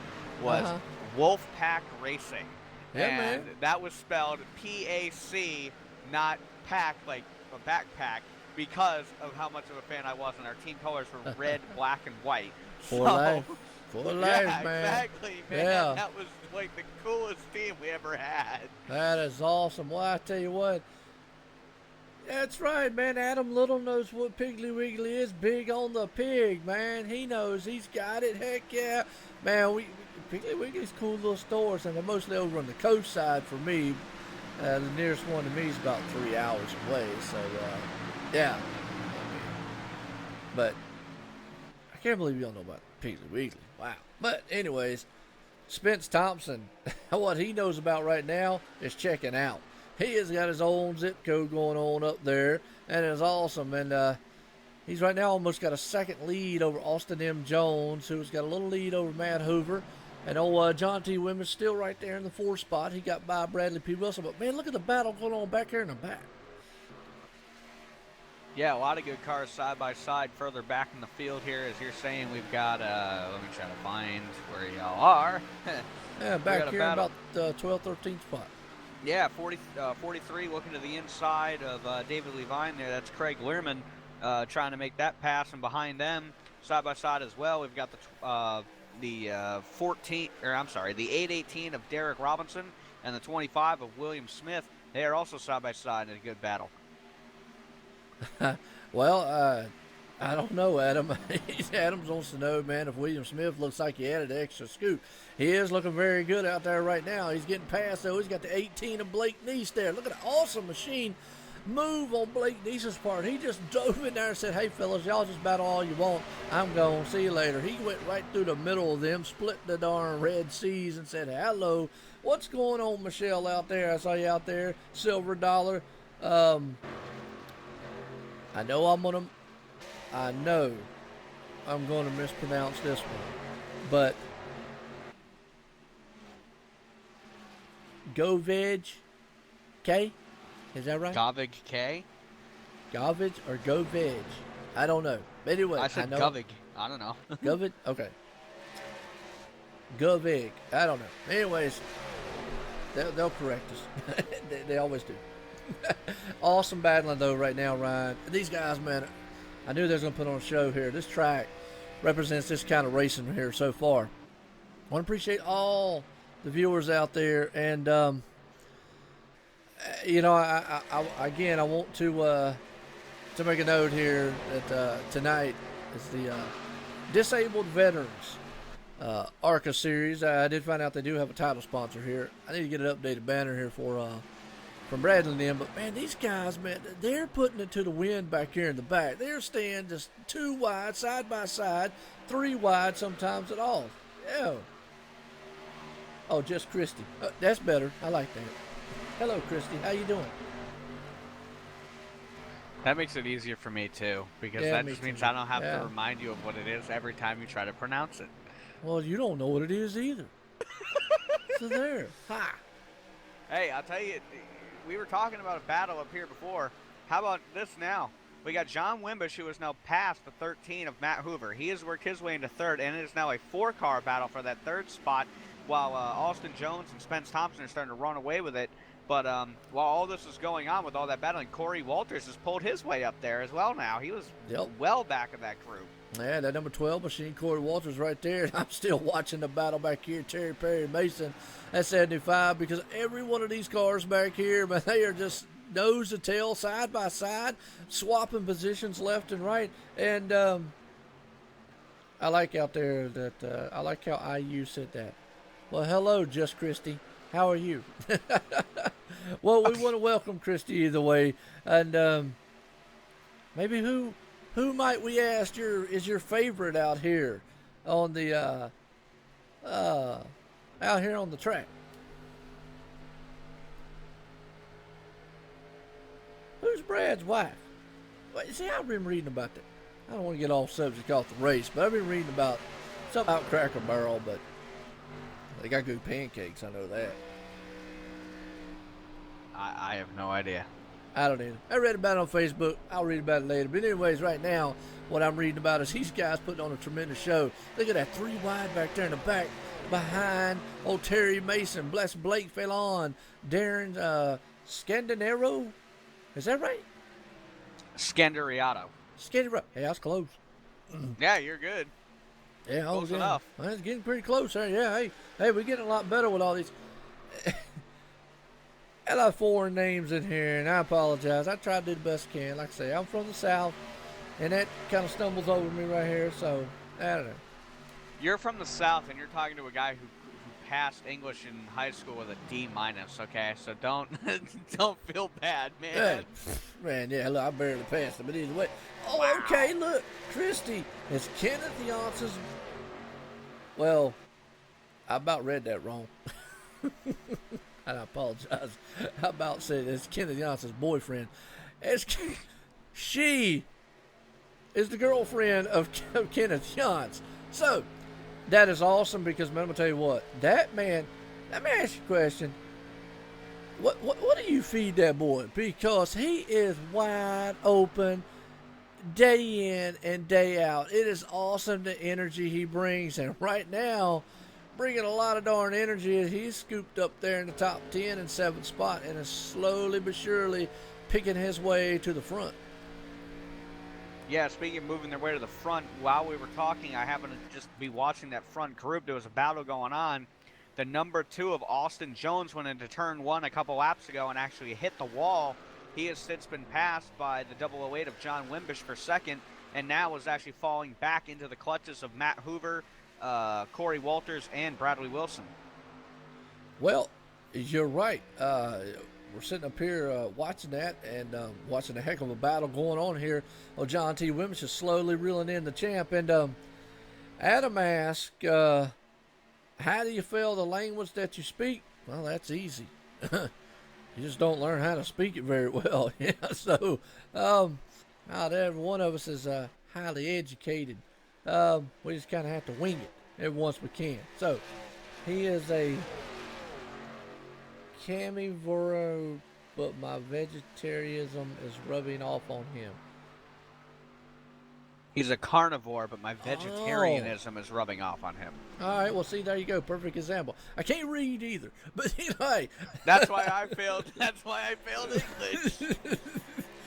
was Wolfpack Racing. Yeah, and man. that was spelled P-A-C, not pack like a backpack, because of how much of a fan I was, and our team colors were red, black, and white. For life. For life, yeah, man. Exactly, man. Yeah. That was like the coolest team we ever had. That is awesome. Well, I tell you what. That's right, man. Adam Little knows what Piggly Wiggly is. Big on the pig, man. He knows. He's got it. Heck yeah. Man, Piggly Wiggly's cool little stores, and they're mostly over on the coast side for me. The nearest one to me is about 3 hours away, so, yeah. But I can't believe you don't know about Piggly Wiggly. Wow. But anyways, Spence Thompson, what he knows about right now is checking out. He has got his own zip code going on up there, and it's awesome. And he's right now almost got a second lead over Austin M. Jones, who's got a little lead over Matt Hoover. And old John T. Wimmer's still right there in the 4th spot. He got by Bradley P. Wilson. But, man, look at the battle going on back here in the back. Yeah, a lot of good cars side by side further back in the field here. As you're saying, we've got, let me try to find where y'all are. Yeah, back here about the 12th, 13th spot. Yeah, 43 looking to the inside of David Levine there. That's Craig Learman trying to make that pass. And behind them, side by side as well, we've got the 818 of Derek Robinson and the 25 of William Smith. They are also side by side in a good battle. Well, I don't know, Adam. Adams wants to know, man, if William Smith looks like he added an extra scoop. He is looking very good out there right now. He's getting past, though. He's got the 18 of Blake Neese there. Look at the awesome machine move on Blake Neese's part. He just dove in there and said, hey, fellas, y'all just battle all you want. I'm gone. See you later. He went right through the middle of them, split the darn Red Seas, and said, hello. What's going on, Michelle, out there? I saw you out there. Silver Dollar. I know I'm going to mispronounce this one, but Goveg K, is that right? Govig K? Govig or Goveg? I don't know. Anyway, I said Govig. I don't know. Govig? Okay. Govig. I don't know. Anyways, they'll correct us. they always do. Awesome battling, though, right now, Ryan. These guys, man, I knew they was going to put on a show here. This track represents this kind of racing here so far. I want to appreciate all the viewers out there. And You know, again, I want to make a note here that tonight is the Disabled Veterans Arca Series. I did find out they do have a title sponsor here. I need to get an updated banner here for from Bradley and them. But man, these guys, man, they're putting it to the wind back here in the back. They're staying just 2 wide, side by side, 3 wide sometimes at all. Yeah. Oh, just Christy. That's better. I like that. Hello, Christy. How you doing? That makes it easier for me too, because that just means I don't have to remind you of what it is every time you try to pronounce it. Well, you don't know what it is either. So there. Ha. Hey, I'll tell you, we were talking about a battle up here before. How about this now? We got John Wimbish, who is now past the 13 of Matt Hoover. He has worked his way into third, and it is now a 4-car battle for that third spot, while Austin Jones and Spence Thompson are starting to run away with it. But while all this is going on with all that battling, Corey Walters has pulled his way up there as well now. He was well back of that group. Yeah, that number 12 machine, Corey Walters right there. And I'm still watching the battle back here, Terry Perry Mason at 75, because every one of these cars back here, man, they are just nose to tail, side by side, swapping positions left and right. And I like out there that, I like how IU said that. Well, hello, Just Christy. How are you? Well, we want to welcome Christy either way. And maybe who might we ask is your favorite out here on the out here on the track? Who's Brad's wife? Wait, see, I've been reading about that. I don't want to get off subject off the race, but I've been reading about something about Cracker Barrel, but they got good pancakes, I know that. I have no idea. I don't either. I read about it on Facebook. I'll read about it later. But anyways, right now, what I'm reading about is these guys putting on a tremendous show. Look at that 3 wide back there in the back behind old Terry Mason. Bless Blake fell on. Darren Scandinero. Is that right? Scandariato. Scandinero. Hey, I was close. Yeah, you're good. Yeah, close enough. Well, it's getting pretty close there. Yeah, hey, we're getting a lot better with all these. A lot of foreign names in here, and I apologize. I tried to do the best I can. Like I say, I'm from the South, and that kind of stumbles over me right here, so I don't know. You're from the South, and you're talking to a guy who passed English in high school with a D-, okay? So don't feel bad, man. Hey, man, yeah, look, I barely passed it, but either way. Oh, wow. Okay, look, Christy, it's Kenneth Janss's. Well, I about read that wrong. And I apologize. I about said it's Kenneth Janss's boyfriend. She is the girlfriend of Kenneth Janss. So, that is awesome because, man, I'm going to tell you what. That man, let me ask you a question. What do you feed that boy? Because he is wide open day in and day out. It is awesome the energy he brings. And right now, bringing a lot of darn energy as he's scooped up there in the top 10 and 7th spot and is slowly but surely picking his way to the front. Yeah, speaking of moving their way to the front, while we were talking, I happened to just be watching that front group. There was a battle going on. The number 2 of Austin Jones went into turn 1 a couple laps ago and actually hit the wall. He has since been passed by the 008 of John Wimbish for second, and now is actually falling back into the clutches of Matt Hoover, Corey Walters, and Bradley Wilson. Well, you're right. We're sitting up here watching that and watching a heck of a battle going on here. Oh, John T. Wimbish is slowly reeling in the champ. And Adam asked, how do you feel the language that you speak? Well, that's easy. You just don't learn how to speak it very well. Yeah, so not every one of us is highly educated. We just kind of have to wing it every once we can. So he is a carnivore, but my vegetarianism is rubbing off on him. He's a carnivore, but my vegetarianism is rubbing off on him. All right, well, see, there you go. Perfect example. I can't read either, but you know, hey. That's why I failed. That's why I failed English.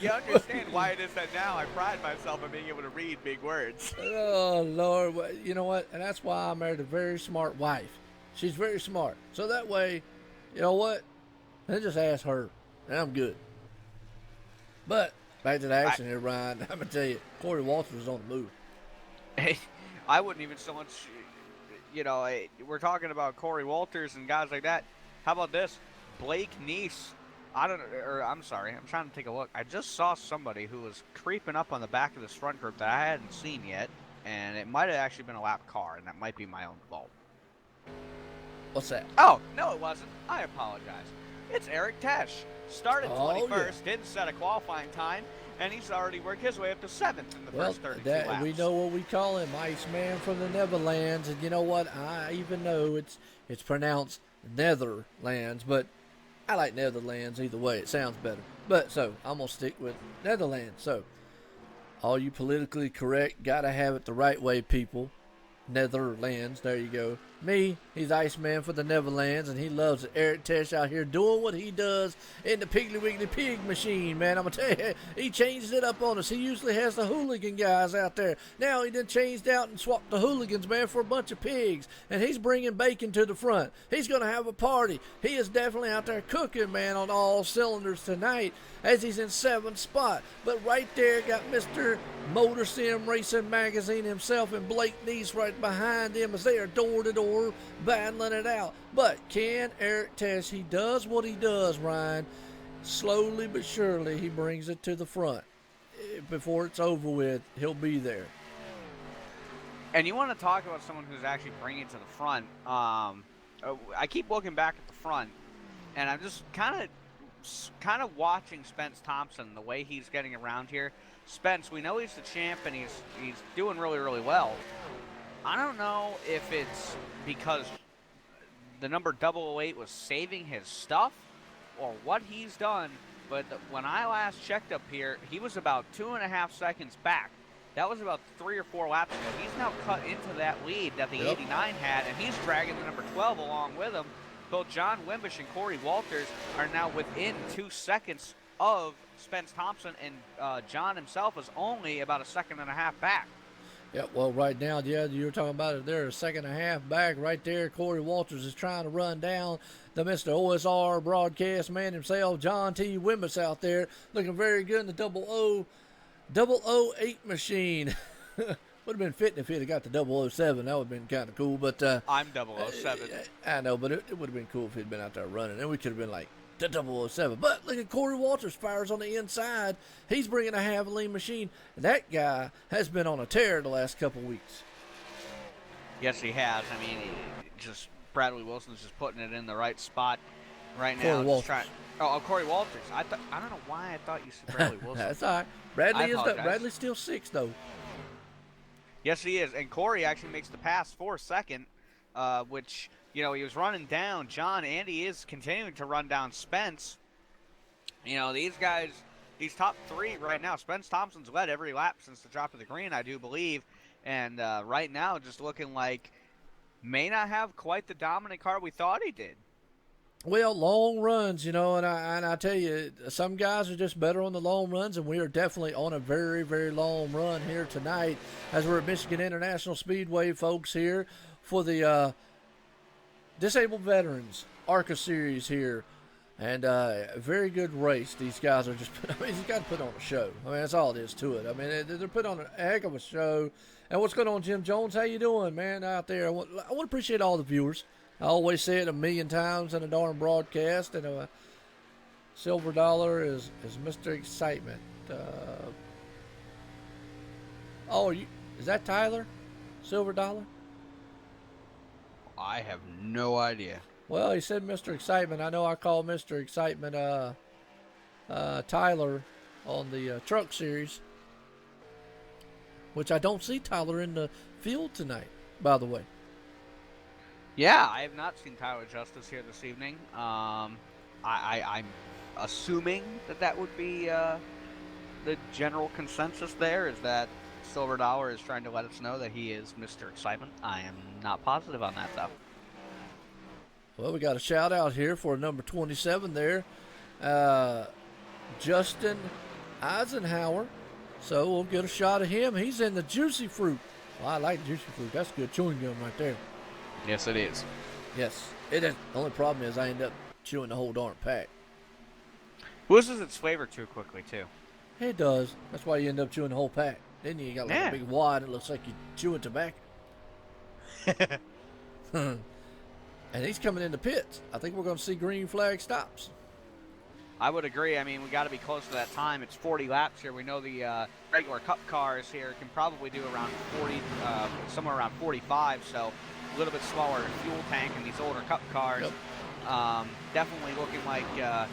You understand why it is that now I pride myself on being able to read big words. Oh, Lord. Well, you know what? And that's why I married a very smart wife. She's very smart. So that way, you know what? Then just ask her. and I'm good. But back to the action here, Ryan. I'm gonna tell you, Corey Walters was on the move. Hey, I wouldn't even so much, we're talking about Corey Walters and guys like that. How about this? Blake Neese. I'm sorry, I'm trying to take a look. I just saw somebody who was creeping up on the back of this front group that I hadn't seen yet, and it might have actually been a lap car, and that might be my own fault. What's that? Oh, no it wasn't. I apologize. It's Eric Tesh. Started 21st, yeah. didn't set a qualifying time, and he's already worked his way up to 7th in the first 32 laps. We know what we call him, Iceman from the Netherlands, and you know what? I even know it's pronounced Netherlands, but I like Netherlands either way. It sounds better. But so I'm gonna stick with Netherlands. So all you politically correct, gotta have it the right way, people. Netherlands, there you go. Me, he's Iceman for the Netherlands, and he loves it. Eric Tesh out here doing what he does in the Piggly Wiggly Pig machine, man. I'm going to tell you, he changed it up on us. He usually has the hooligan guys out there. Now he done changed out and swapped the hooligans, man, for a bunch of pigs, and he's bringing bacon to the front. He's going to have a party. He is definitely out there cooking, man, on all cylinders tonight as he's in 7th spot. But right there got Mr. Motor Sim Racing Magazine himself and Blake Neese right behind him as they are door to door battling it out. But can Eric Tesh, he does what he does, Ryan. Slowly but surely he brings it to the front. Before it's over with, he'll be there. And you want to talk about someone who's actually bringing it to the front. I keep looking back at the front, and I'm just kind of watching Spence Thompson, the way he's getting around here. Spence, we know he's the champ, and he's doing really, really well. I don't know if it's because the number 008 was saving his stuff or what he's done, but when I last checked up here, he was about 2.5 seconds back. That was about 3 or 4 laps ago. He's now cut into that lead that the 89 had, and he's dragging the number 12 along with him. Both John Wimbish and Corey Walters are now within 2 seconds of Spence Thompson, and John himself is only about 1.5 seconds back. Yeah, well, right now, yeah, you were talking about it there, 1.5 seconds back right there. Corey Walters is trying to run down the Mr. OSR broadcast man himself, John T. Wimbish out there, looking very good in the 008 machine. Would have been fitting if he'd have got the 007. That would have been kind of cool. But I'm 007. I know, but it would have been cool if he'd been out there running. And we could have been like, the 007. But look at Corey Walters fires on the inside. He's bringing a Havoline machine. That guy has been on a tear the last couple weeks. Yes, he has. I mean, Bradley Wilson's just putting it in the right spot right now. Corey Walters. Corey Walters. I don't know why I thought you said Bradley Wilson. That's all right. Bradley's still 6th though. Yes, he is. And Corey actually makes the pass for 2nd, which, he was running down John, and he is continuing to run down Spence. These guys, these top 3 right now, Spence Thompson's led every lap since the drop of the green, I do believe. And right now, just looking like may not have quite the dominant car we thought he did. Well, long runs, and I tell you, some guys are just better on the long runs, and we are definitely on a very, very long run here tonight as we're at Michigan International Speedway, folks, here for the Disabled Veterans Arca Series here. And a very good race. These guys are just, he's got to put on a show. That's all it is to it. They're putting on a heck of a show. And what's going on, Jim Jones? How you doing, man, out there? I want to appreciate all the viewers. I always say it 1,000,000 times in a darn broadcast. And Silver Dollar is Mr. Excitement. Is that Tyler? Silver Dollar? I have no idea. Well, he said Mr. Excitement. I know I called Mr. Excitement Tyler on the Truck Series, which I don't see Tyler in the field tonight, by the way. Yeah, I have not seen Tyler Justice here this evening. I'm assuming that would be the general consensus there, is that Silver Dollar is trying to let us know that he is Mr. Excitement. I am not positive on that, though. Well, we got a shout out here for number 27 there, Justin Eisenhower. So we'll get a shot of him. He's in the Juicy Fruit. Well, I like Juicy Fruit. That's good chewing gum right there. Yes, it is. Yes, it is. The only problem is I end up chewing the whole darn pack. Loses its flavor too quickly, too. It does. That's why you end up chewing the whole pack. Then you got like Yeah. a big wad. It looks like you're chewing tobacco. And he's coming into pits. I think we're going to see green flag stops. I would agree. I mean, we got to be close to that time. It's 40 laps here. We know the regular Cup cars here can probably do around 40, somewhere around 45. So a little bit smaller fuel tank in these older Cup cars. Yep. Definitely looking like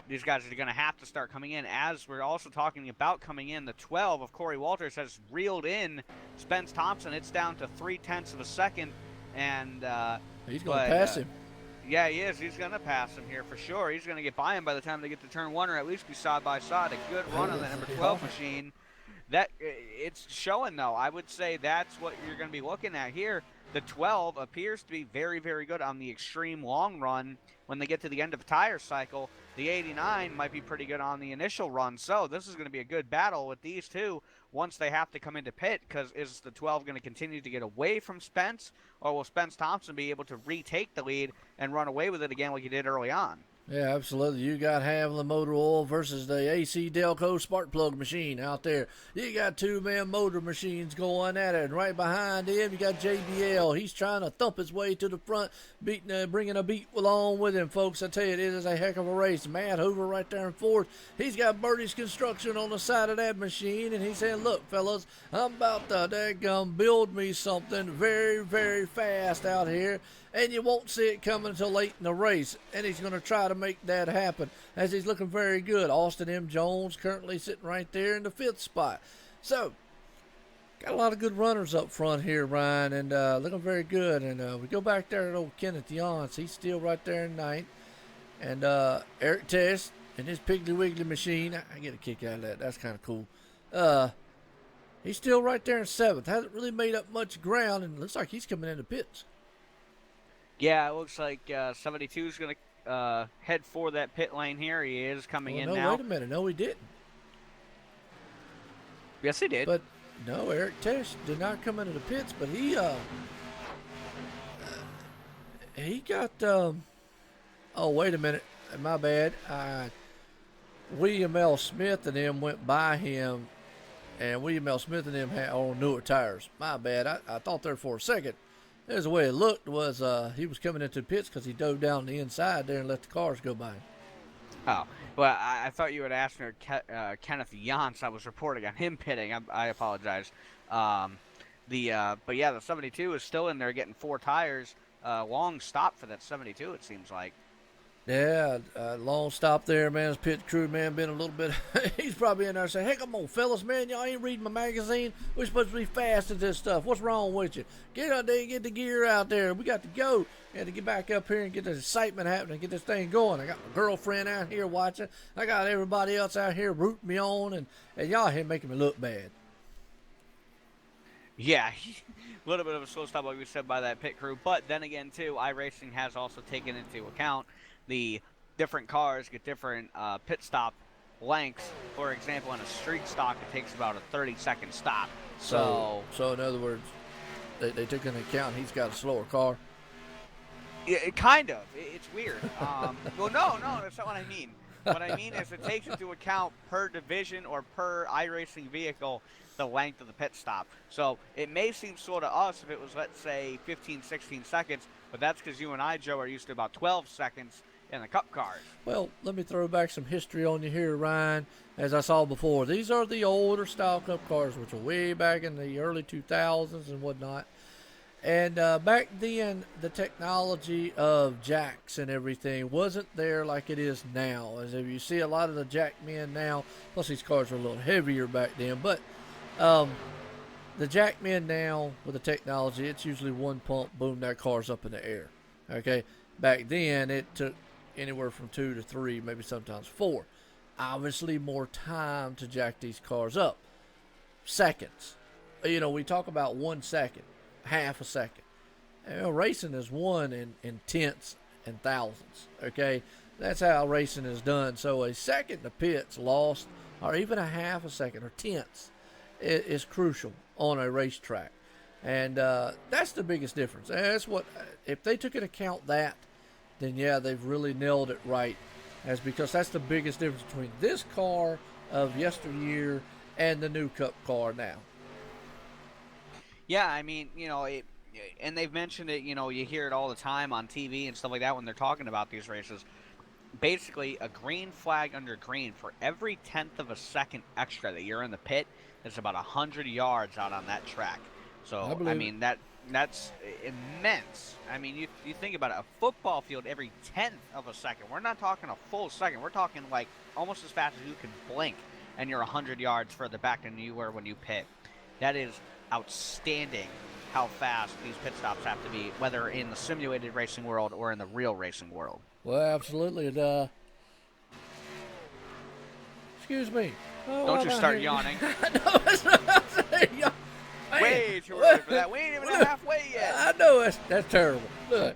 these guys are going to have to start coming in. As we're also talking about coming in, the 12 of Corey Walters has reeled in Spence Thompson. It's down to 0.3 of a second, and he's going to pass him. Yeah, he is. He's going to pass him here for sure. He's going to get by him by the time they get to turn 1, or at least be side by side. A good run on that number 12 machine. That it's showing, though. I would say that's what you're going to be looking at here. The 12 appears to be very, very good on the extreme long run. When they get to the end of a tire cycle, the 89 might be pretty good on the initial run. So this is going to be a good battle with these two once they have to come into pit, because is the 12 going to continue to get away from Spence, or will Spence Thompson be able to retake the lead and run away with it again like he did early on? Yeah, absolutely. You got Haviland Motor Oil versus the AC Delco spark plug machine out there. You got two-man motor machines going at it. And right behind him, you got JBL. He's trying to thump his way to the front, bringing a beat along with him, folks. I tell you, it is a heck of a race. Matt Hoover right there in fourth. He's got Birdie's Construction on the side of that machine, and he's saying, look, fellas, I'm about to daggum build me something very, very fast out here, and you won't see it coming until late in the race. And he's going to try to make that happen, as he's looking very good. Austin M. Jones currently sitting right there in the 5th spot. So, got a lot of good runners up front here, Ryan, and looking very good. And we go back there to old Kenneth Yance. He's still right there in 9th. And Eric Test and his Piggly Wiggly machine. I get a kick out of that. That's kind of cool. He's still right there in 7th. Hasn't really made up much ground, and looks like he's coming into pits. Yeah, it looks like 72 is going to head for that pit lane here. He is coming in now. Wait a minute. No, he didn't. Yes, he did. But no, Eric Tesh did not come into the pits, but he got oh, wait a minute. My bad. William L. Smith and them went by him, and William L. Smith and them had on newer tires. My bad. I thought there for a second. There's the way it looked was he was coming into the pits because he dove down the inside there and let the cars go by him. Oh, well, I thought you would ask me Kenneth Yance. I was reporting on him pitting. I apologize. But yeah, the 72 is still in there getting 4 tires. Long stop for that 72, it seems like. Yeah, long stop there, man. His pit crew, man, been a little bit. He's probably in there saying, hey, come on, fellas, man. Y'all ain't reading my magazine. We're supposed to be fast at this stuff. What's wrong with you? Get out there and get the gear out there. We got to go. We had to get back up here and get this excitement happening, get this thing going. I got my girlfriend out here watching. I got everybody else out here rooting me on, and y'all here making me look bad. Yeah, a little bit of a slow stop, like we said, by that pit crew. But then again, too, Iracing has also taken into account the different cars get different pit stop lengths. For example, in a street stock, it takes about a 30-second stop. So in other words, they took into account he's got a slower car. Yeah, kind of. It's weird. Well, no, that's not what I mean. What I mean is it takes into account per division or per iRacing vehicle the length of the pit stop. So it may seem slow to us if it was, let's say, 15, 16 seconds, but that's because you and I, Joe, are used to about 12 seconds in the Cup cars. Well, let me throw back some history on you here, Ryan. As I saw before, these are the older style Cup cars, which are way back in the early 2000s and whatnot. And back then, the technology of jacks and everything wasn't there like it is now. As if you see a lot of the jack men now, plus these cars were a little heavier back then. But the jack men now, with the technology, it's usually one pump, boom, that car's up in the air. Okay? Back then, it took anywhere from 2 to 3, maybe sometimes 4. Obviously, more time to jack these cars up. Seconds. You know, we talk about 1 second. Half a second. Racing is won in tenths and thousandths. Okay, that's how racing is done. So a second to pit's lost, or even a half a second or tenths, is crucial on a racetrack, and that's the biggest difference. And that's what, if they took into account that, then yeah, they've really nailed it right as because that's the biggest difference between this car of yesteryear and the new Cup car now. Yeah, I mean, and they've mentioned it, you hear it all the time on TV and stuff like that when they're talking about these races. Basically, a green flag under green for every 10th of a second extra that you're in the pit, it's about 100 yards out on that track. So, I mean, that's immense. I mean, you think about it, a football field every 10th of a second. We're not talking a full second. We're talking like almost as fast as you can blink, and you're 100 yards further back than you were when you pit. That is outstanding how fast these pit stops have to be, whether in the simulated racing world or in the real racing world. Well, absolutely. And, excuse me. Oh, don't you start yawning. No, it's not saying way too early for that. We ain't even halfway yet. I know that's terrible. Look,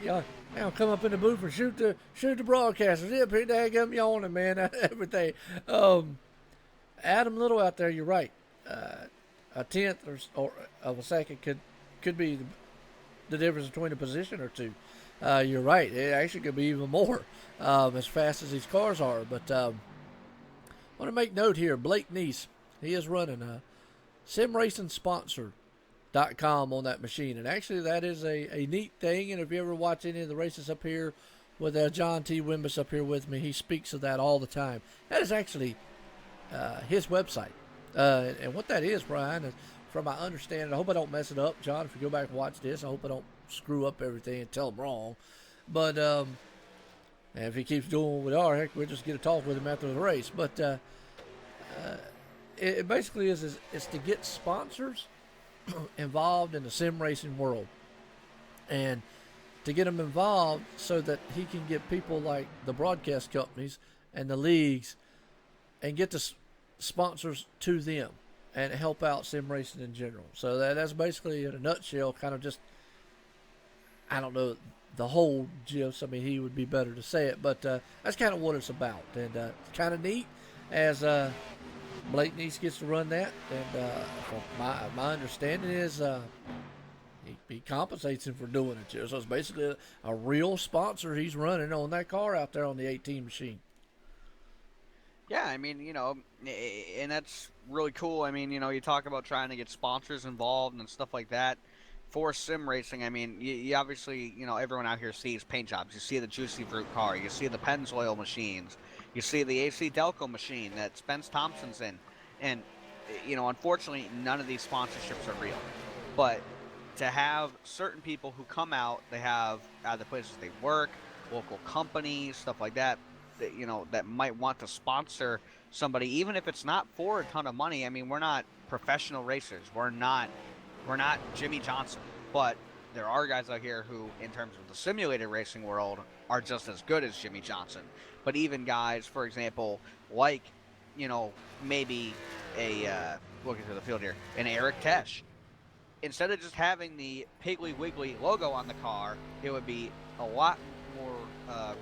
y'all come up in the booth and shoot the broadcasters. Yeah, pretty daggum yawning, man. Everything. Adam Little out there, you're right. A tenth or of a second could be the difference between a position or two. You're right. It actually could be even more as fast as these cars are. But I want to make note here. Blake Neese, he is running simracingsponsor.com on that machine. And actually that is a neat thing. And if you ever watch any of the races up here with John T. Wimbush up here with me, he speaks of that all the time. That is actually his website. And what that is, Brian, is from my understanding, I hope I don't mess it up, John. If you go back and watch this, I hope I don't screw up everything and tell him wrong. But and if he keeps doing what we are, heck, we'll just get a talk with him after the race. But it basically is to get sponsors involved in the sim racing world, and to get them involved so that he can get people like the broadcast companies and the leagues and get the sponsors to them and help out sim racing in general. So that's basically, in a nutshell, kind of just, I don't know the whole gist. I mean, he would be better to say it, but that's kind of what it's about. And it's kind of neat as Blake Neese gets to run that. And from my understanding is he compensates him for doing it too. So it's basically a real sponsor he's running on that car out there on the 18 machine. Yeah, I mean, and that's really cool. I mean, you talk about trying to get sponsors involved and stuff like that for sim racing. I mean, you obviously, everyone out here sees paint jobs. You see the Juicy Fruit car. You see the Pennzoil machines. You see the AC Delco machine that Spence Thompson's in. And, unfortunately, none of these sponsorships are real. But to have certain people who come out, they have the places they work, local companies, stuff like that, that might want to sponsor somebody, even if it's not for a ton of money. I mean, we're not professional racers. We're not Jimmy Johnson, but there are guys out here who, in terms of the simulated racing world, are just as good as Jimmy Johnson. But even guys, for example, like, maybe looking through the field here, an Eric Tesh. Instead of just having the Piggly Wiggly logo on the car, it would be a lot more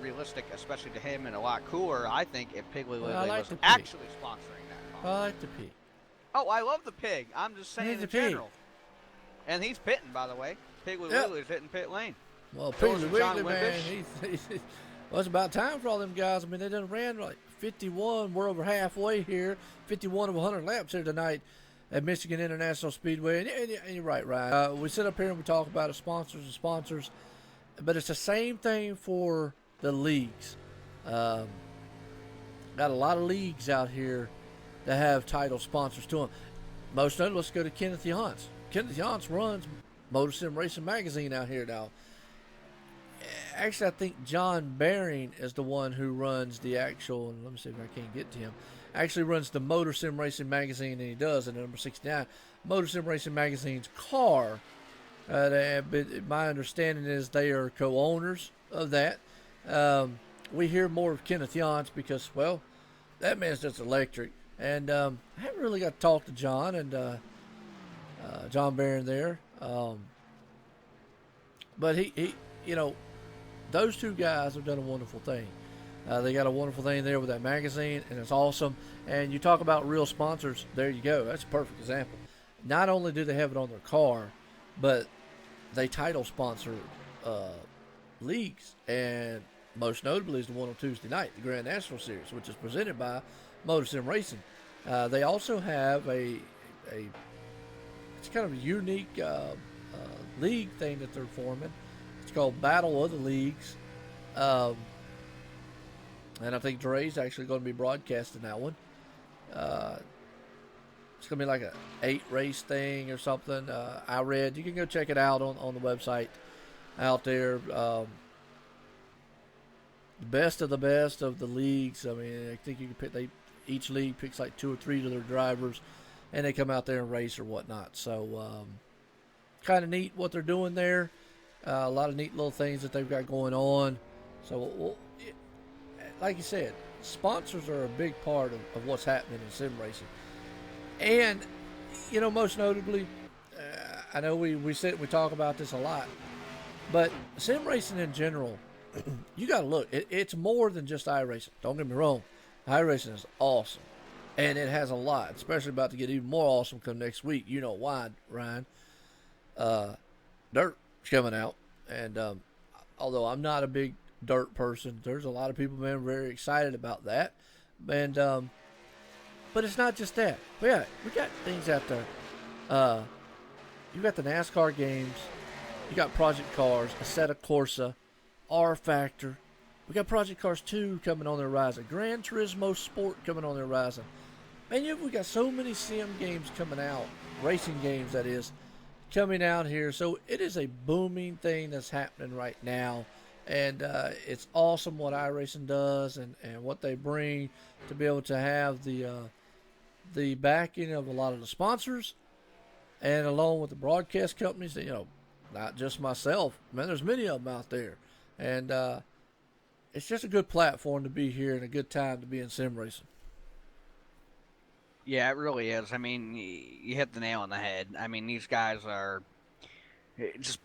realistic, especially to him, and a lot cooler, I think, if Piggly Wiggly was actually sponsoring that car. I like the pig. Oh, I love the pig. I'm just saying in general. And he's pitting, by the way. Piggly Wiggly's hitting pit lane. Well, Piggly Wiggly, man, well, it's about time for all them guys. I mean, they done ran like 51. We're over halfway here. 51 of 100 laps here tonight at Michigan International Speedway. And you're right, Ryan. We sit up here and we talk about sponsors. But it's the same thing for the leagues. Got a lot of leagues out here that have title sponsors to them. Most of them, let's go to Kenneth Yance. Kenneth Yance runs Motor Sim Racing Magazine out here now. Actually, I think John Baring is the one who runs the actual, and let me see if I can't get to him, actually runs the Motor Sim Racing Magazine, and he does in number 69. Motor Sim Racing Magazine's car. My understanding is they are co-owners of that. We hear more of Kenneth Yance because, well, that man's just electric. And I haven't really got to talk to John and John Barron there. But he, those two guys have done a wonderful thing. They got a wonderful thing there with that magazine, and it's awesome. And you talk about real sponsors, there you go. That's a perfect example. Not only do they have it on their car, but they title sponsor leagues, and most notably is the one on Tuesday night, the Grand National Series, which is presented by Motor Sim Racing. They also have it's kind of a unique league thing that they're forming. It's called Battle of the Leagues. And I think Dre's actually going to be broadcasting that one. It's going to be like a 8-race thing or something. I read. You can go check it out on the website out there. The best of the leagues. I mean, I think you can pick. Each league picks like 2 or 3 of their drivers, and they come out there and race or whatnot. So, kind of neat what they're doing there. A lot of neat little things that they've got going on. So, like you said, sponsors are a big part of what's happening in sim racing. And, most notably, I know we sit and we talk about this a lot, but sim racing in general, you got to look. It's more than just iRacing. Don't get me wrong. iRacing is awesome, and it has a lot, especially about to get even more awesome come next week. You know why, Ryan? Dirt's coming out, and although I'm not a big dirt person, there's a lot of people, man, very excited about that. And but it's not just that. We got things out there. You got the NASCAR games. You got Project Cars, Assetto Corsa, R Factor. We got Project Cars 2 coming on the horizon. Gran Turismo Sport coming on the horizon. Man, we got so many sim games coming out. Racing games, that is, coming out here. So it is a booming thing that's happening right now. And it's awesome what iRacing does and what they bring to be able to have the backing of a lot of the sponsors, and along with the broadcast companies that, not just myself, man, there's many of them out there. And it's just a good platform to be here and a good time to be in sim racing. Yeah, it really is. I mean, you hit the nail on the head. I mean, these guys are just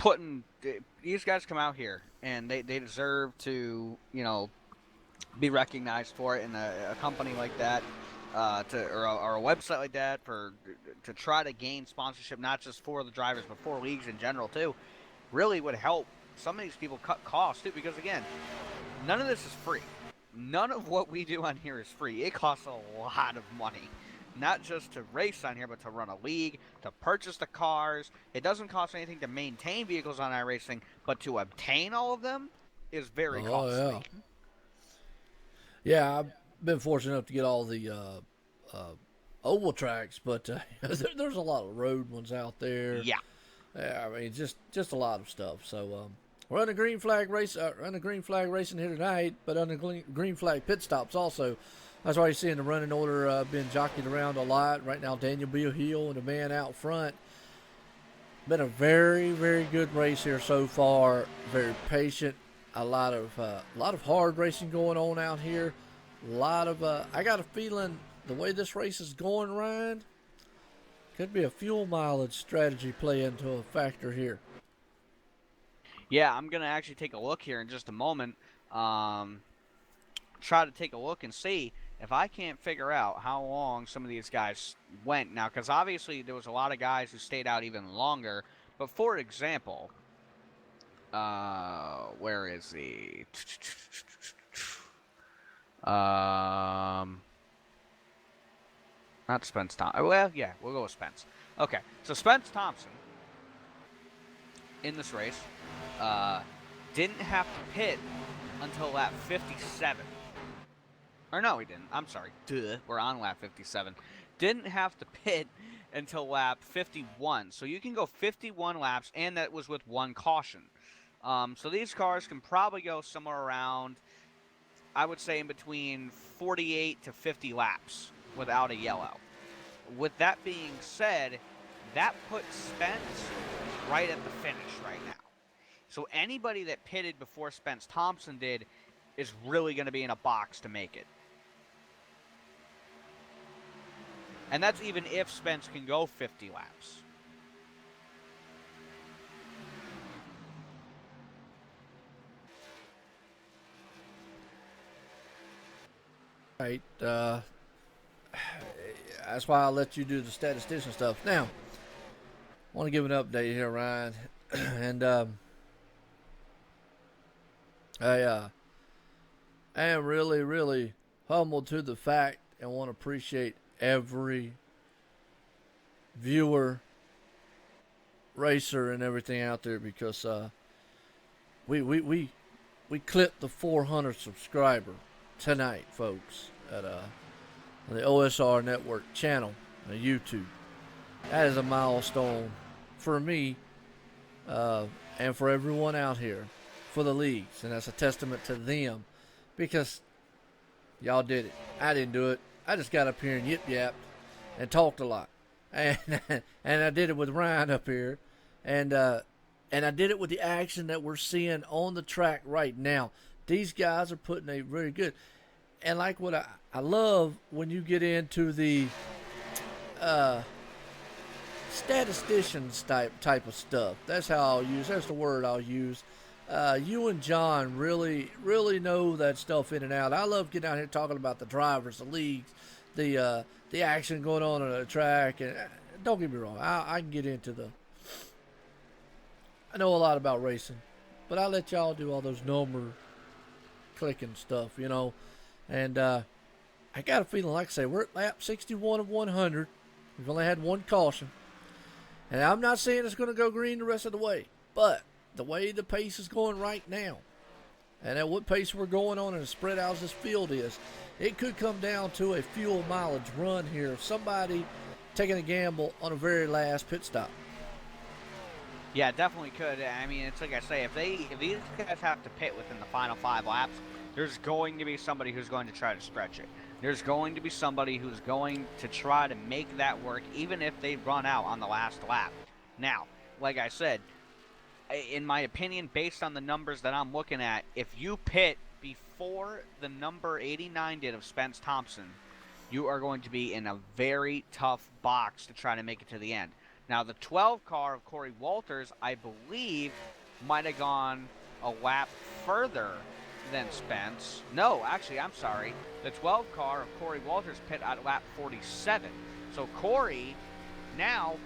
these guys come out here and they deserve to, be recognized for it, in a company like that. Or a website like that to try to gain sponsorship, not just for the drivers but for leagues in general too, really would help some of these people cut costs too, because again, none of this is free. None of what we do on here is free. It costs a lot of money, not just to race on here, but to run a league, to purchase the cars. It doesn't cost anything to maintain vehicles on iRacing, but to obtain all of them is very costly. Yeah, I've been fortunate enough to get all the oval tracks, but there's a lot of road ones out there. Yeah, I mean, just a lot of stuff. So we're on the green flag racing here tonight, but on the green flag pit stops also. That's why you're seeing the running order being jockeyed around a lot right now. Daniel Beal and the man out front. Been a very, very good race here so far. Very patient. A lot of hard racing going on out here. A lot of I got a feeling the way this race is going, Ryan, could be a fuel mileage strategy play into a factor here. Yeah, I'm gonna actually take a look here in just a moment. Try to take a look and see if I can't figure out how long some of these guys went now, because obviously there was a lot of guys who stayed out even longer. But for example, where is he? Not Spence Thompson. Well, yeah, we'll go with Spence. Okay, so Spence Thompson in this race didn't have to pit until lap 57. Or no, he didn't. I'm sorry. Duh. We're on lap 57. Didn't have to pit until lap 51. So you can go 51 laps, and that was with one caution. So these cars can probably go somewhere around, I would say, in between 48 to 50 laps without a yellow. With that being said, that puts Spence right at the finish right now. So anybody that pitted before Spence Thompson did is really going to be in a box to make it. And that's even if Spence can go 50 laps. Right. That's why I let you do the statistician stuff. Now, I want to give an update here, Ryan. And I I am really, really humbled to the fact and want to appreciate every viewer, racer, and everything out there, because we clipped the 400 subscriber tonight, folks, at the OSR Network channel on YouTube. That is a milestone for me and for everyone out here, for the leagues, and that's a testament to them, because y'all did it. I didn't do it. I just got up here and yip-yapped and talked a lot. And I did it with Ryan up here. And I did it with the action that we're seeing on the track right now. These guys are putting a very good. And like what I love when you get into the statisticians type of stuff. That's how I'll use. That's the word I'll use. You and John really know that stuff in and out. I love getting out here talking about the drivers, the leagues, the action going on the track. And don't get me wrong, I can get into the. I know a lot about racing, but I let y'all do all those number clicking stuff, you know. And I got a feeling, like I say, we're at lap 61 of 100. We've only had one caution. And I'm not saying it's going to go green the rest of the way, but the way the pace is going right now, and at what pace we're going on and the spread out as this field is, it could come down to a fuel mileage run here of somebody taking a gamble on a very last pit stop. Yeah, definitely could. I mean, it's like I say, if these guys have to pit within the final 5 laps, there's going to be somebody who's going to try to stretch it. There's going to be somebody who's going to try to make that work, even if they run out on the last lap. Now, like I said, in my opinion, based on the numbers that I'm looking at, if you pit before the number 89 did of Spence Thompson, you are going to be in a very tough box to try to make it to the end. Now, the 12 car of Corey Walters, I believe, might have gone a lap further than Spence. No, actually, I'm sorry. The 12 car of Corey Walters pit at lap 47. So Corey now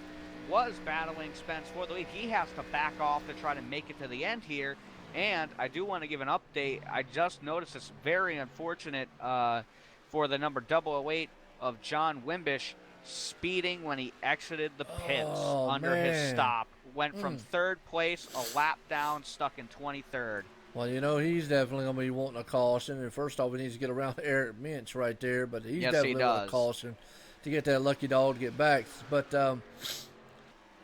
was battling Spence for the lead. He has to back off to try to make it to the end here. And I do want to give an update. I just noticed it's very unfortunate for the number 008 of John Wimbish speeding when he exited the pits under his stop. Went from third place, a lap down, stuck in 23rd. Well, you know, he's definitely going to be wanting a caution. And first off, he needs to get around Eric Minch right there. But he's definitely wanting a caution to get that lucky dog to get back. But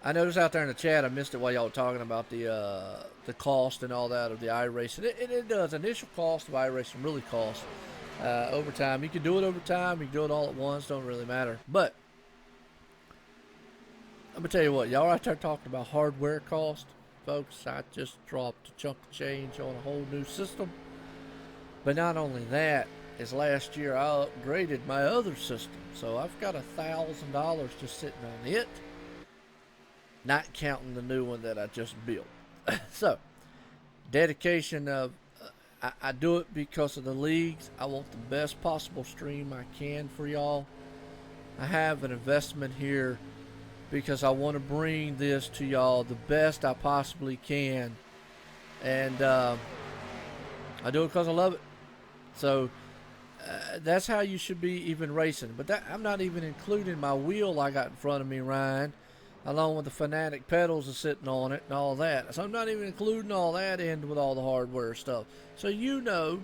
I noticed out there in the chat, I missed it while y'all were talking about the cost and all that of the iRacing. It does. Initial cost of iRacing really costs over time. You can do it over time. You can do it all at once. Don't really matter. But I'm going to tell you what. Y'all right there talking about hardware cost. Folks, I just dropped a chunk of change on a whole new system. But not only that, is last year I upgraded my other system. So I've got $1,000 just sitting on it. Not counting the new one that I just built. So, dedication of, I do it because of the leagues. I want the best possible stream I can for y'all. I have an investment here because I want to bring this to y'all the best I possibly can. And I do it because I love it. So, that's how you should be even racing. But that, I'm not even including my wheel I got in front of me, Ryan, along with the Fanatic pedals that's sitting on it and all that. So I'm not even including all that in with all the hardware stuff. So you know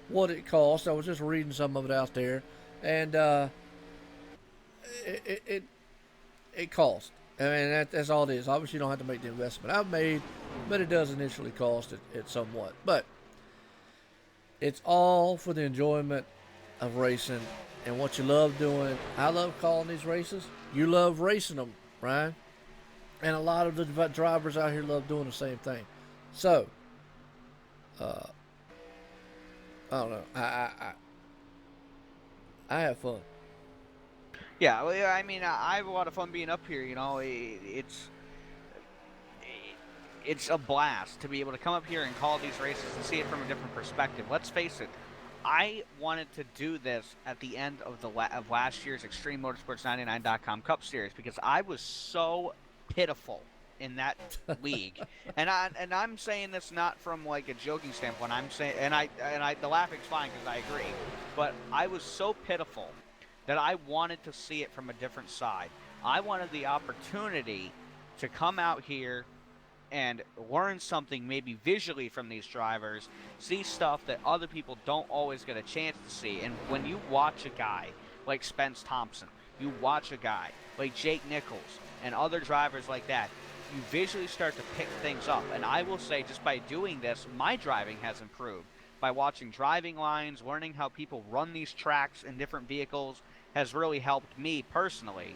what it costs. I was just reading some of it out there. And it costs. I mean, that's all it is. Obviously, you don't have to make the investment I've made, but it does initially cost it somewhat. But it's all for the enjoyment of racing and what you love doing. I love calling these races. You love racing them, Ryan. And a lot of the drivers out here love doing the same thing. So, I don't know. I have fun. Yeah, well, I mean, I have a lot of fun being up here. You know, it's a blast to be able to come up here and call these races and see it from a different perspective. Let's face it, I wanted to do this at the end of of last year's Extreme Motorsports 99.com Cup Series because I was so pitiful in that league. And I'm saying this not from like a joking standpoint. I'm saying, the laughing's fine because I agree. But I was so pitiful that I wanted to see it from a different side. I wanted the opportunity to come out here and learn something maybe visually from these drivers, see stuff that other people don't always get a chance to see. And when you watch a guy like Spence Thompson, you watch a guy like Jake Nichols and other drivers like that, you visually start to pick things up. And I will say, just by doing this, my driving has improved. By watching driving lines, learning how people run these tracks in different vehicles has really helped me personally.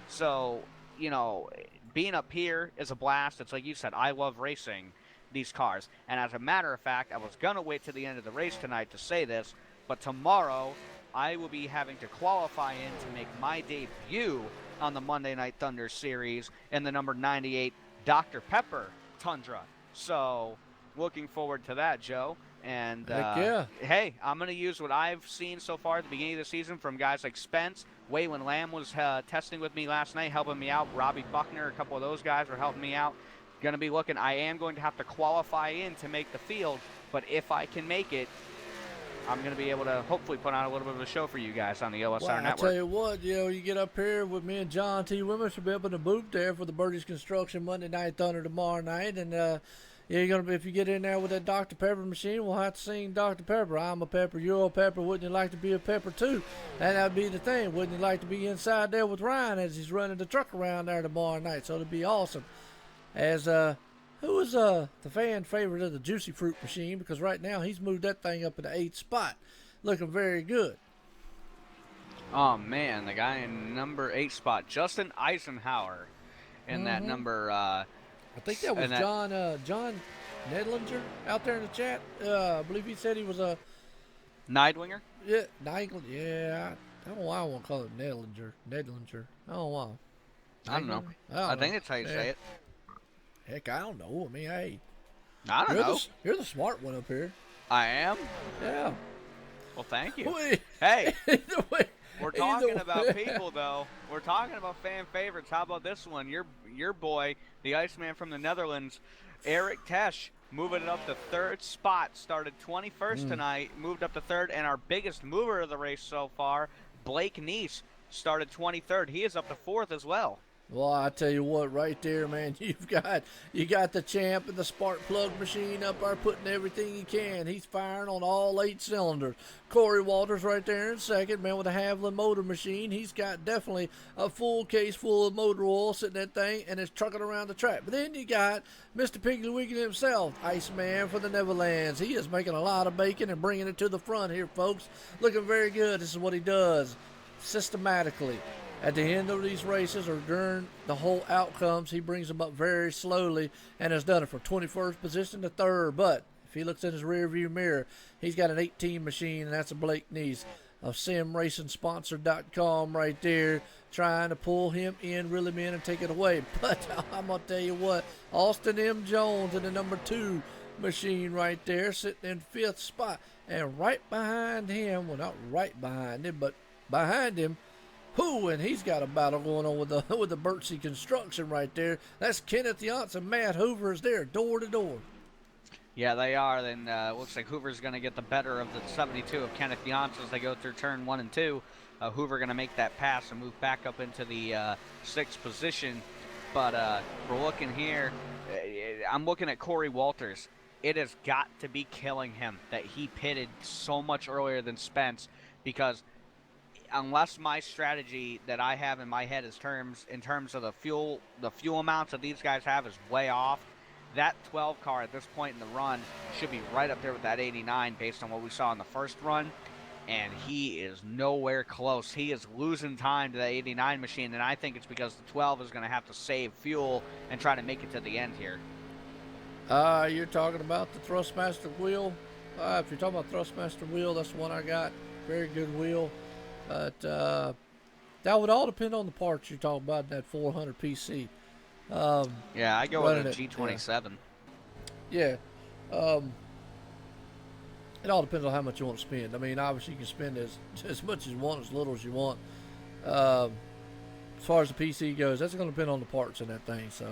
So, you know, being up here is a blast. It's like you said, I love racing these cars. And as a matter of fact, I was going to wait to the end of the race tonight to say this, but tomorrow I will be having to qualify in to make my debut on the Monday Night Thunder Series in the number 98 Dr. Pepper Tundra. So, looking forward to that, Joe. And, hey, I'm going to use what I've seen so far at the beginning of the season from guys like Spence. Waylon Lamb was testing with me last night, helping me out. Robbie Buckner, a couple of those guys were helping me out. Going to be looking. I am going to have to qualify in to make the field, but if I can make it, I'm going to be able to hopefully put on a little bit of a show for you guys on the OSR Network. I tell you what, you get up here with me and John T. Wimmers, we'll be up in the booth there for the Birdies Construction Monday Night Thunder tomorrow night, and you're gonna be, if you get in there with that Dr. Pepper machine, we'll have to sing Dr. Pepper. I'm a pepper, you're a pepper. Wouldn't you like to be a pepper too? And that'd be the thing. Wouldn't you like to be inside there with Ryan as he's running the truck around there tomorrow night? So it'd be awesome. As who is the fan favorite of the Juicy Fruit machine? Because right now he's moved that thing up in the 8th spot, looking very good. Oh man, the guy in number 8 spot, Justin Eisenhower, in that number. I think that was John Nedlinger out there in the chat. I believe he said he was a Nidwinger? Yeah, Nigel. Yeah, I don't know why I want to call it Nedlinger. I don't know why. I don't know. I think that's how you say it. Heck, I don't know. I mean, hey. I don't know. You're the smart one up here. I am? Yeah. Well, thank you. Wait. Hey. Wait. We're talking about people, though. We're talking about fan favorites. How about this one? Your boy, the Iceman from the Netherlands, Eric Tesch, moving it up to 3rd spot. Started 21st tonight, moved up to 3rd. And our biggest mover of the race so far, Blake Neese, started 23rd. He is up to 4th as well. Well, I tell you what, right there, man, you got the champ and the spark plug machine up there putting everything he can. He's firing on all 8 cylinders. Corey Walters right there in 2nd, man, with a Haviland motor machine. He's got definitely a full case full of motor oil sitting in that thing, and it's trucking around the track. But then you got Mr. Piggly Wiggly himself, Iceman from the Netherlands. He is making a lot of bacon and bringing it to the front here, folks. Looking very good. This is what he does systematically. At the end of these races or during the whole outcomes, he brings them up very slowly and has done it from 21st position to 3rd. But if he looks in his rearview mirror, he's got an 18 machine, and that's a Blake Neese of simracingsponsor.com right there, trying to pull him in, reel him in, and take it away. But I'm going to tell you what, Austin M. Jones in the number 2 machine right there, sitting in 5th spot. And right behind him, well, not right behind him, but behind him, and he's got a battle going on with the Birdsey Construction right there. That's Kenneth Yance and Matt Hoover is there, door to door. Yeah, they are. Then looks like Hoover's going to get the better of the 72 of Kenneth Yance as they go through turn 1 and 2. Hoover going to make that pass and move back up into the 6th position. But we're looking here. I'm looking at Corey Walters. It has got to be killing him that he pitted so much earlier than Spence, because unless my strategy that I have in my head in terms of the fuel amounts that these guys have is way off, that 12 car at this point in the run should be right up there with that 89 based on what we saw in the first run, and he is nowhere close. He is losing time to the 89 machine, and I think it's because the 12 is going to have to save fuel and try to make it to the end here. You're talking about the Thrustmaster wheel? If you're talking about Thrustmaster wheel, that's the one I got. Very good wheel. But that would all depend on the parts you're talking about in that 400 PC. Yeah, I go with a G27. Yeah. It all depends on how much you want to spend. I mean, obviously you can spend as much as you want, as little as you want. As far as the PC goes, that's going to depend on the parts in that thing. So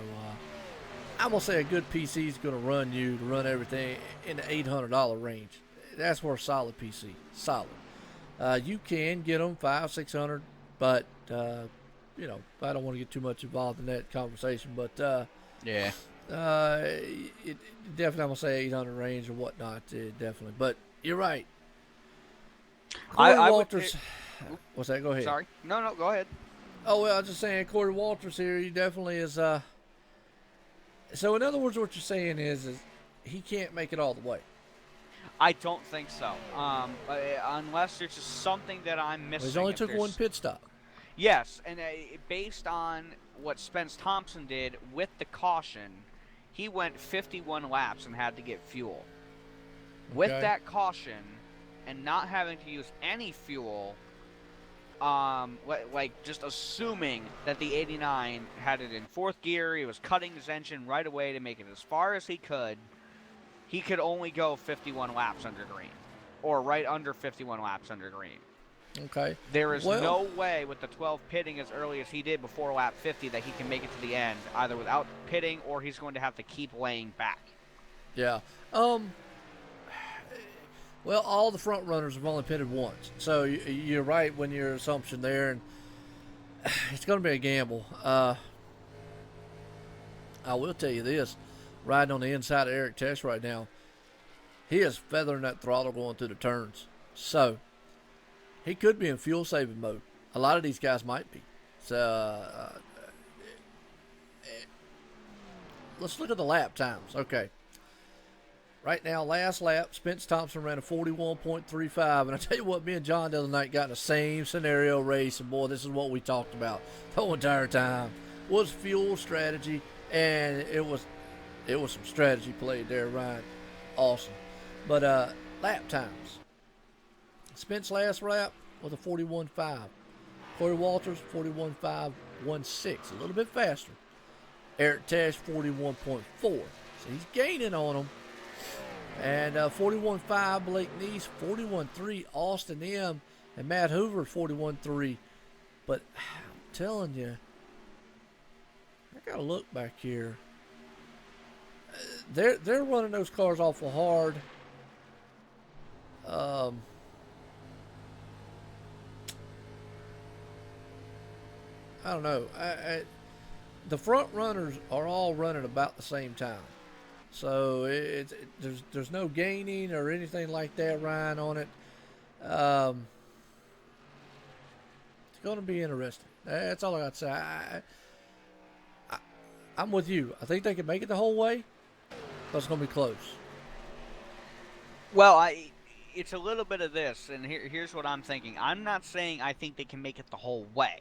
I'm gonna say a good PC is gonna run you to run everything in the $800 range. That's for a solid PC, solid. You can get them 500-600, but you know, I don't want to get too much involved in that conversation. But Yeah. it definitely, I'm gonna say 800 range or whatnot, definitely. But you're right. Corey Walters. What's that? Go ahead. Sorry. No, go ahead. Oh, well, I was just saying, Corey Walters here, he definitely is. So, in other words, what you're saying is he can't make it all the way. I don't think so. Unless there's just something that I'm missing. Well, he's only took one pit stop. Yes, and based on what Spence Thompson did with the caution, he went 51 laps and had to get fuel. Okay. With that caution and not having to use any fuel, like just assuming that the 89 had it in fourth gear, he was cutting his engine right away to make it as far as he could only go 51 laps under green, or right under 51 laps under green. Okay. There is no way with the 12 pitting as early as he did before lap 50 that he can make it to the end, either without pitting or he's going to have to keep laying back. Yeah. Well, all the front runners have only pitted once, so you're right when your assumption there, and it's going to be a gamble. I will tell you this: riding on the inside of Eric Tesh right now, he is feathering that throttle going through the turns. So he could be in fuel saving mode. A lot of these guys might be. So let's look at the lap times. Okay. Right now, last lap, Spence Thompson ran a 41.35. And I tell you what, me and John the other night got in the same scenario race. And, boy, this is what we talked about the whole entire time. Was fuel strategy. And it was some strategy played there, Ryan. Awesome. But lap times. Spence last lap was a 41.5. Corey Walters, 41.516. A little bit faster. Eric Tesh, 41.4. So he's gaining on him. And 41.5 Blake Neese, 41.3 Austin M, and Matt Hoover 41.3. But I'm telling you, I gotta look back here. They're running those cars awful hard. I don't know. The front runners are all running about the same time. So there's no gaining or anything like that, Ryan, on it. It's going to be interesting. That's all I got to say. I'm with you. I think they can make it the whole way, but it's going to be close. Well, it's a little bit of this, and here's what I'm thinking. I'm not saying I think they can make it the whole way.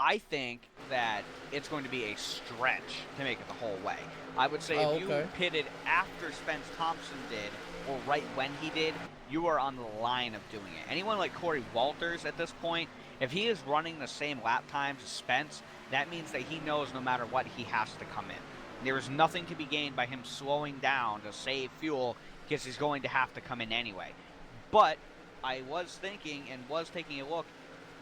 I think that it's going to be a stretch to make it the whole way. I would say if you pitted after Spence Thompson did, or right when he did, you are on the line of doing it. Anyone like Corey Walters at this point, if he is running the same lap times as Spence, that means that he knows no matter what he has to come in. There is nothing to be gained by him slowing down to save fuel because he's going to have to come in anyway. But I was thinking and was taking a look.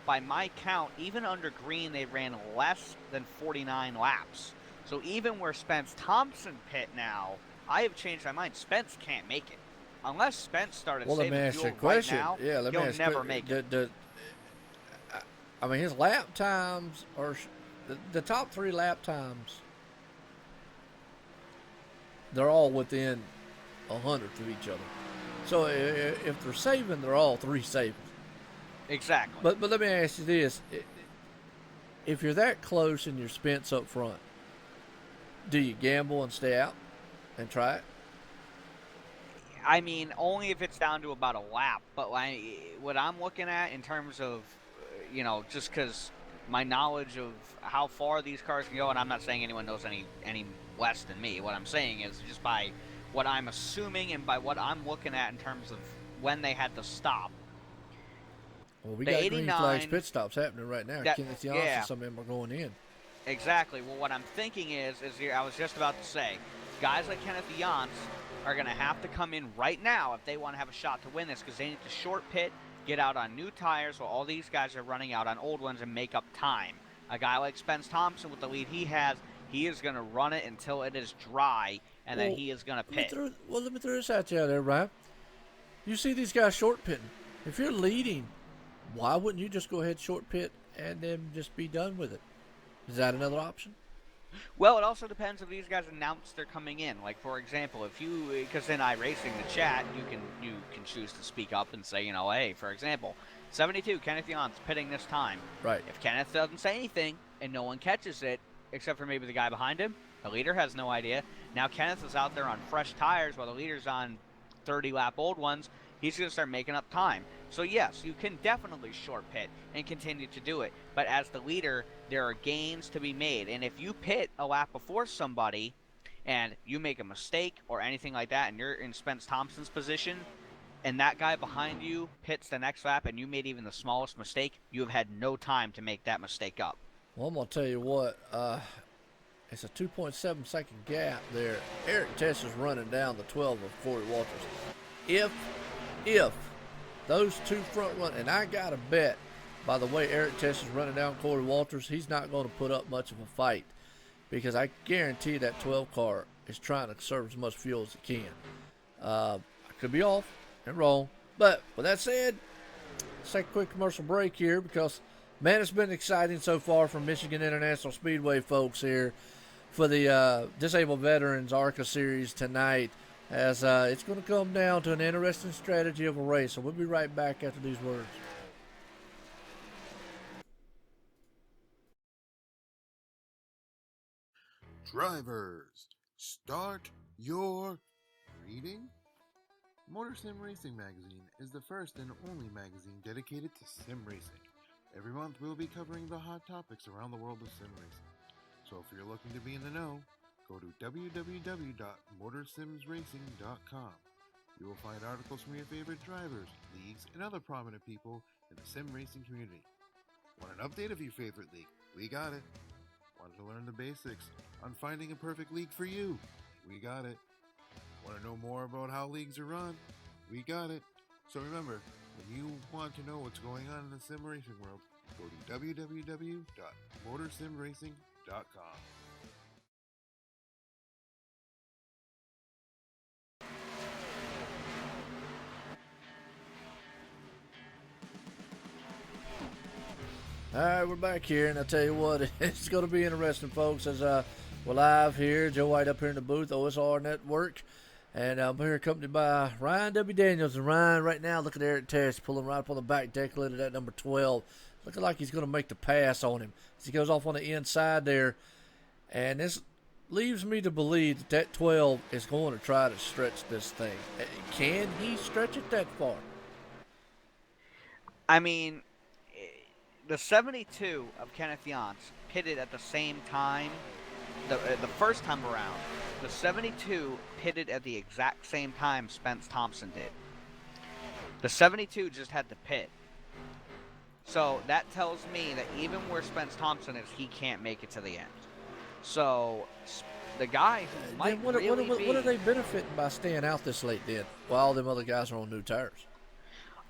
By my count, even under green, they ran less than 49 laps. So even where Spence Thompson pit now, I have changed my mind. Spence can't make it. Unless Spence started saving fuel right now, he'll never make it. I mean, his lap times are the top 3 lap times. They're all within 100th of each other. So if they're saving, they're all 3 saving. Exactly. But let me ask you this. If you're that close and you're Spence up front, do you gamble and stay out and try it? I mean, only if it's down to about a lap. But what I'm looking at in terms of, just because my knowledge of how far these cars can go, and I'm not saying anyone knows any less than me. What I'm saying is just by what I'm assuming and by what I'm looking at in terms of when they had to stop. Well, we got green flags pit stops happening right now. Kenneth Johnson, yeah. Some of them are going in. Exactly. Well, what I'm thinking is I was just about to say, guys like Kenneth Jans are going to have to come in right now if they want to have a shot to win this, because they need to short pit, get out on new tires while all these guys are running out on old ones and make up time. A guy like Spence Thompson with the lead he has, he is going to run it until it is dry, and then he is going to pit. Let me throw this at you there, Ryan. You see these guys short pitting. If you're leading, why wouldn't you just go ahead short pit and then just be done with it? Is that another option? Well, it also depends if these guys announce they're coming in. Like, for example, because in Iracing, the chat, you can choose to speak up and say, hey, for example, 72, Kenneth Yon's pitting this time. Right. If Kenneth doesn't say anything and no one catches it, except for maybe the guy behind him, the leader has no idea. Now Kenneth is out there on fresh tires while the leader's on 30-lap old ones. He's going to start making up time. So, yes, you can definitely short pit and continue to do it. But as the leader, there are gains to be made. And if you pit a lap before somebody and you make a mistake or anything like that and you're in Spence Thompson's position and that guy behind you pits the next lap and you made even the smallest mistake, you have had no time to make that mistake up. Well, I'm going to tell you what. It's a 2.7 second gap there. Eric Tess is running down the 12 of Corey Walters. If those two front run, and I got to bet, by the way Eric Tess is running down Corey Walters, he's not going to put up much of a fight, because I guarantee that 12 car is trying to conserve as much fuel as it can. I could be off and wrong, but with that said, let's take a quick commercial break here, because man, it's been exciting so far from Michigan International Speedway folks here for the Disabled Veterans Arca Series tonight, as it's going to come down to an interesting strategy of a race. So we'll be right back after these words. Drivers, start your reading. Motor Sim Racing Magazine is the first and only magazine dedicated to sim racing. Every month we'll be covering the hot topics around the world of sim racing. So if you're looking to be in the know, go to www.motorsimsracing.com. You will find articles from your favorite drivers, leagues, and other prominent people in the sim racing community. Want an update of your favorite league? We got it. Want to learn the basics on finding a perfect league for you? We got it. Want to know more about how leagues are run? We got it. So remember, when you want to know what's going on in the sim racing world, go to www.motorsimracing.com. All right, we're back here, and I tell you what, it's going to be interesting, folks, as we're live here. Joe White up here in the booth, OSR Network, and I'm here accompanied by Ryan W. Daniels. And Ryan, right now, look at Eric Tess pulling right up on the back deck lid of that number 12, looking like he's going to make the pass on him as he goes off on the inside there, and this leaves me to believe that that 12 is going to try to stretch this thing. Can he stretch it that far? I mean, the 72 of Kenneth Yonts pitted at the same time. The first time around, the 72 pitted at the exact same time Spence Thompson did. The 72 just had to pit. So that tells me that even where Spence Thompson is, he can't make it to the end. So the guy who might what are they benefiting by staying out this late then, while all them other guys are on new tires?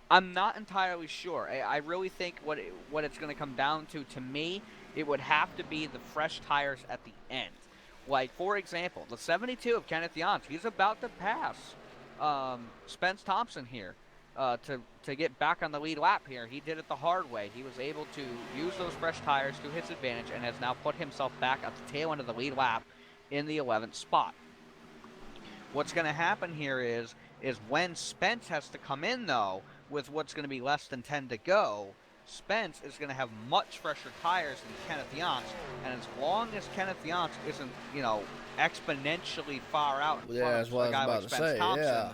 I'm not entirely sure. I really think what it's going to come down to me, it would have to be the fresh tires at the end. Like, for example, the 72 of Kenneth Yonts, he's about to pass Spence Thompson here to get back on the lead lap here. He did it the hard way. He was able to use those fresh tires to his advantage and has now put himself back at the tail end of the lead lap in the 11th spot. What's going to happen here is when Spence has to come in, though, with what's going to be less than 10 to go, Spence is going to have much fresher tires than Kenneth Yonts, and as long as Kenneth Yonts isn't, exponentially far out in front of a guy like Spence Thompson,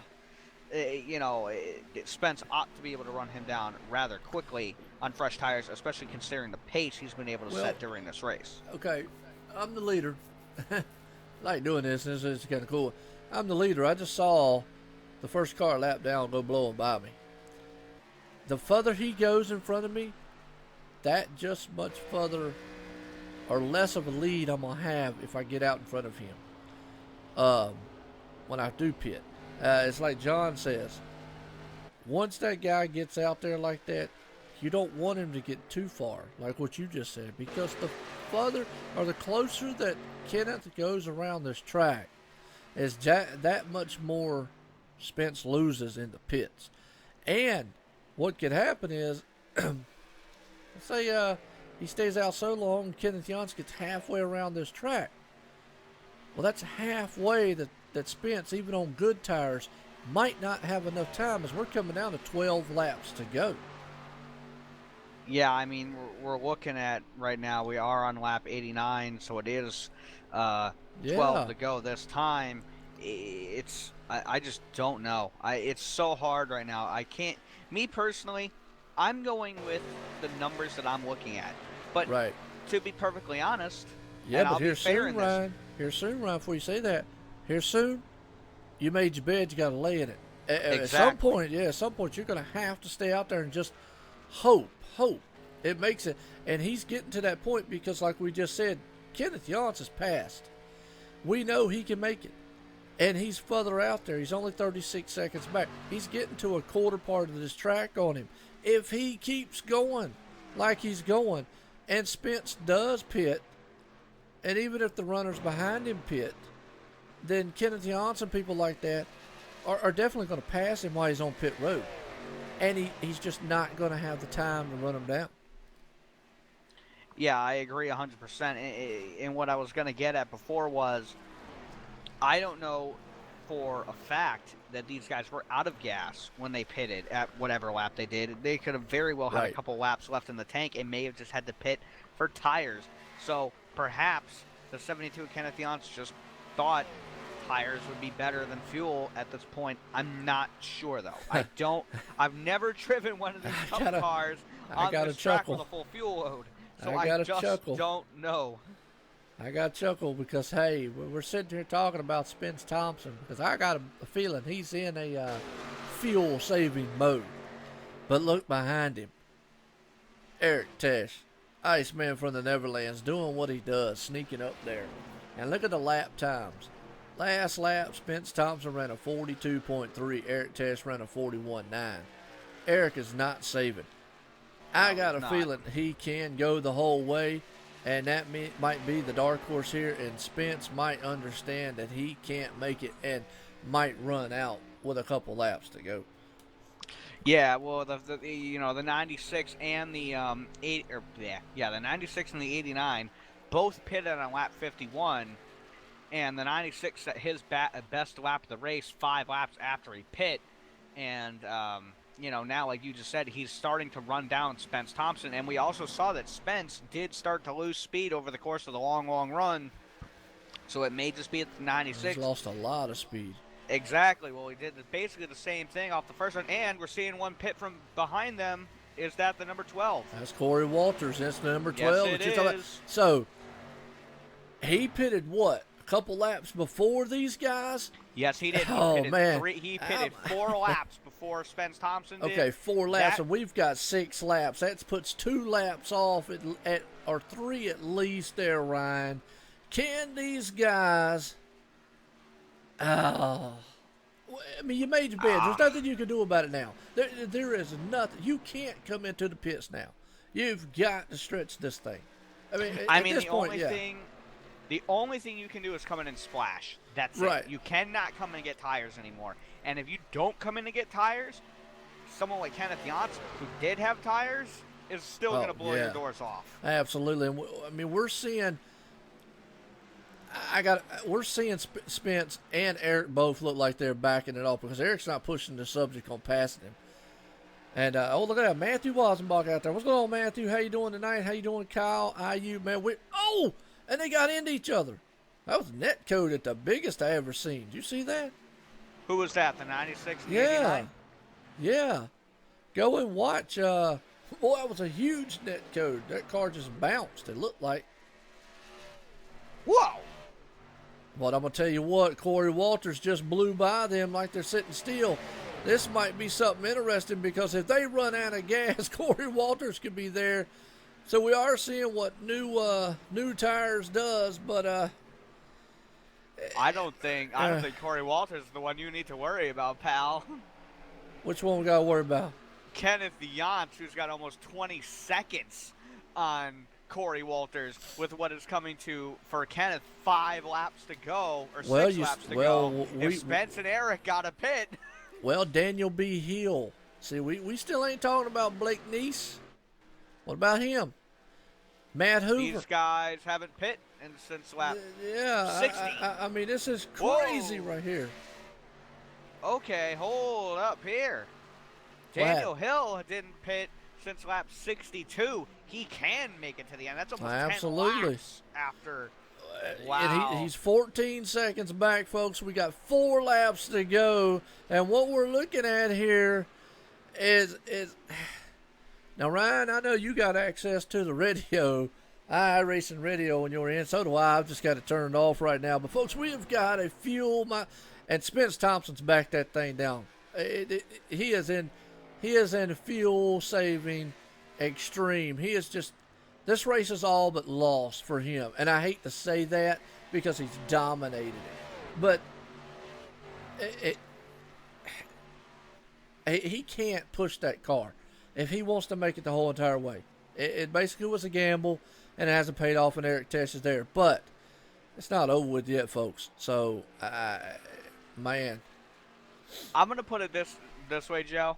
Spence ought to be able to run him down rather quickly on fresh tires, especially considering the pace he's been able to set during this race. Okay, I'm the leader. I like doing this. This is kind of cool. I'm the leader. I just saw the first car lap down go blowing by me. The further he goes in front of me, that just much further or less of a lead I'm going to have if I get out in front of him when I do pit. It's like John says, once that guy gets out there like that, you don't want him to get too far, like what you just said, because the further or the closer that Kenneth goes around this track, is that much more Spence loses in the pits. And what could happen is, let's say he stays out so long, Kenneth Janssen gets halfway around this track. Well, that's halfway that Spence, even on good tires, might not have enough time, as we're coming down to 12 laps to go. Yeah, I mean, we're looking at right now, we are on lap 89, so it is 12 to go this time. I just don't know. It's so hard right now. I can't, me personally, I'm going with the numbers that I'm looking at. But to be perfectly honest, yeah, but here soon, Ryan, before you say that, here soon, you made your bed, you got to lay in it. At some point, you're going to have to stay out there and just hope. It makes it, and he's getting to that point because, like we just said, Kenneth Jansson's passed. We know he can make it, and he's further out there. He's only 36 seconds back. He's getting to a quarter part of this track on him. If he keeps going like he's going, and Spence does pit, and even if the runners behind him pit, then Kenneth Jansson, people like that, are definitely going to pass him while he's on pit road. And he's just not going to have the time to run him down. Yeah, I agree 100%. And what I was going to get at before was, I don't know for a fact that these guys were out of gas when they pitted at whatever lap they did. They could have very well had a couple laps left in the tank and may have just had to pit for tires. So perhaps the 72 Kenneth Janssen just thought tires would be better than fuel at this point. I'm not sure, though. I've never driven one of these cars on this track with a full fuel load. So I just don't know. I got to chuckle because, hey, we're sitting here talking about Spence Thompson because I got a feeling he's in a fuel-saving mode. But look behind him. Eric Tesh, Iceman from the Neverlands, doing what he does, sneaking up there. And look at the lap times. Last lap, Spence Thompson ran a 42.3. Eric Tesh ran a 41.9. Eric is not saving. I got a feeling he can go the whole way, and that might be the dark horse here, and Spence might understand that he can't make it and might run out with a couple laps to go. Yeah, well, the 96 and the the 96 and the 89 both pitted on lap 51, and the 96 set his best lap of the race 5 laps after he pit, and now, like you just said, he's starting to run down Spence Thompson, and we also saw that Spence did start to lose speed over the course of the long run, so it may just be at the 96. He's lost a lot of speed. Exactly. Well, he did basically the same thing off the first one, and we're seeing one pit from behind them. Is that the number 12? That's Corey Walters. That's the number 12. Yes, it is. So, he pitted what? A couple laps before these guys? Yes, he did. He pitted 4 laps before Spence Thompson did. Okay, 4 laps, and we've got 6 laps. That puts 2 laps off, or 3 at least there, Ryan. Can these guys... I mean, you made your bed. There's nothing you can do about it now. There is nothing. You can't come into the pits now. You've got to stretch this thing. The only thing you can do is come in and splash. That's it. You cannot come in and get tires anymore. And if you don't come in and get tires, someone like Kenneth Janssen, who did have tires, is still going to blow your doors off. Absolutely. And I mean, we're seeing Spence and Eric both look like they're backing it off because Eric's not pushing the subject on passing him. And look at that, Matthew Wazenbach out there. What's going on, Matthew? How you doing tonight? How you doing, Kyle? IU, man. And they got into each other. That was net code at the biggest I ever seen. Did you see that? Who was that? The 96 and the 89? Yeah. Go and watch. That was a huge net code. That car just bounced. It looked like. Whoa. But I'm going to tell you what, Corey Walters just blew by them like they're sitting still. This might be something interesting because if they run out of gas, Corey Walters could be there. So we are seeing what new tires does, but I don't think Corey Walters is the one you need to worry about, pal. Which one we got to worry about? Kenneth Janssen, who's got almost 20 seconds on Corey Walters with what is coming to, for Kenneth, 5 laps to go, or 6 laps to go. If Spence and Eric got a pit. Well, Daniel B. Hill. See, we still ain't talking about Blake Neese. What about him? Matt Hoover. These guys haven't pit since lap 60. I mean, this is crazy. Whoa. Right here. Okay, hold up here. Daniel Hill didn't pit since lap 62. He can make it to the end. That's almost 10 laps after. Wow. And he's 14 seconds back, folks. We got 4 laps to go. And what we're looking at here is now, Ryan, I know you got access to the radio, Iracing radio when you're in. So do I. I've just got it turned off right now. But, folks, we have got a and Spence Thompson's backed that thing down. He is in fuel saving extreme. He is just, this race is all but lost for him. And I hate to say that because he's dominated it. But he can't push that car if he wants to make it the whole entire way. It basically was a gamble, and it hasn't paid off, and Eric Tesh is there. But it's not over with yet, folks. So, man. I'm going to put it this way, Joe.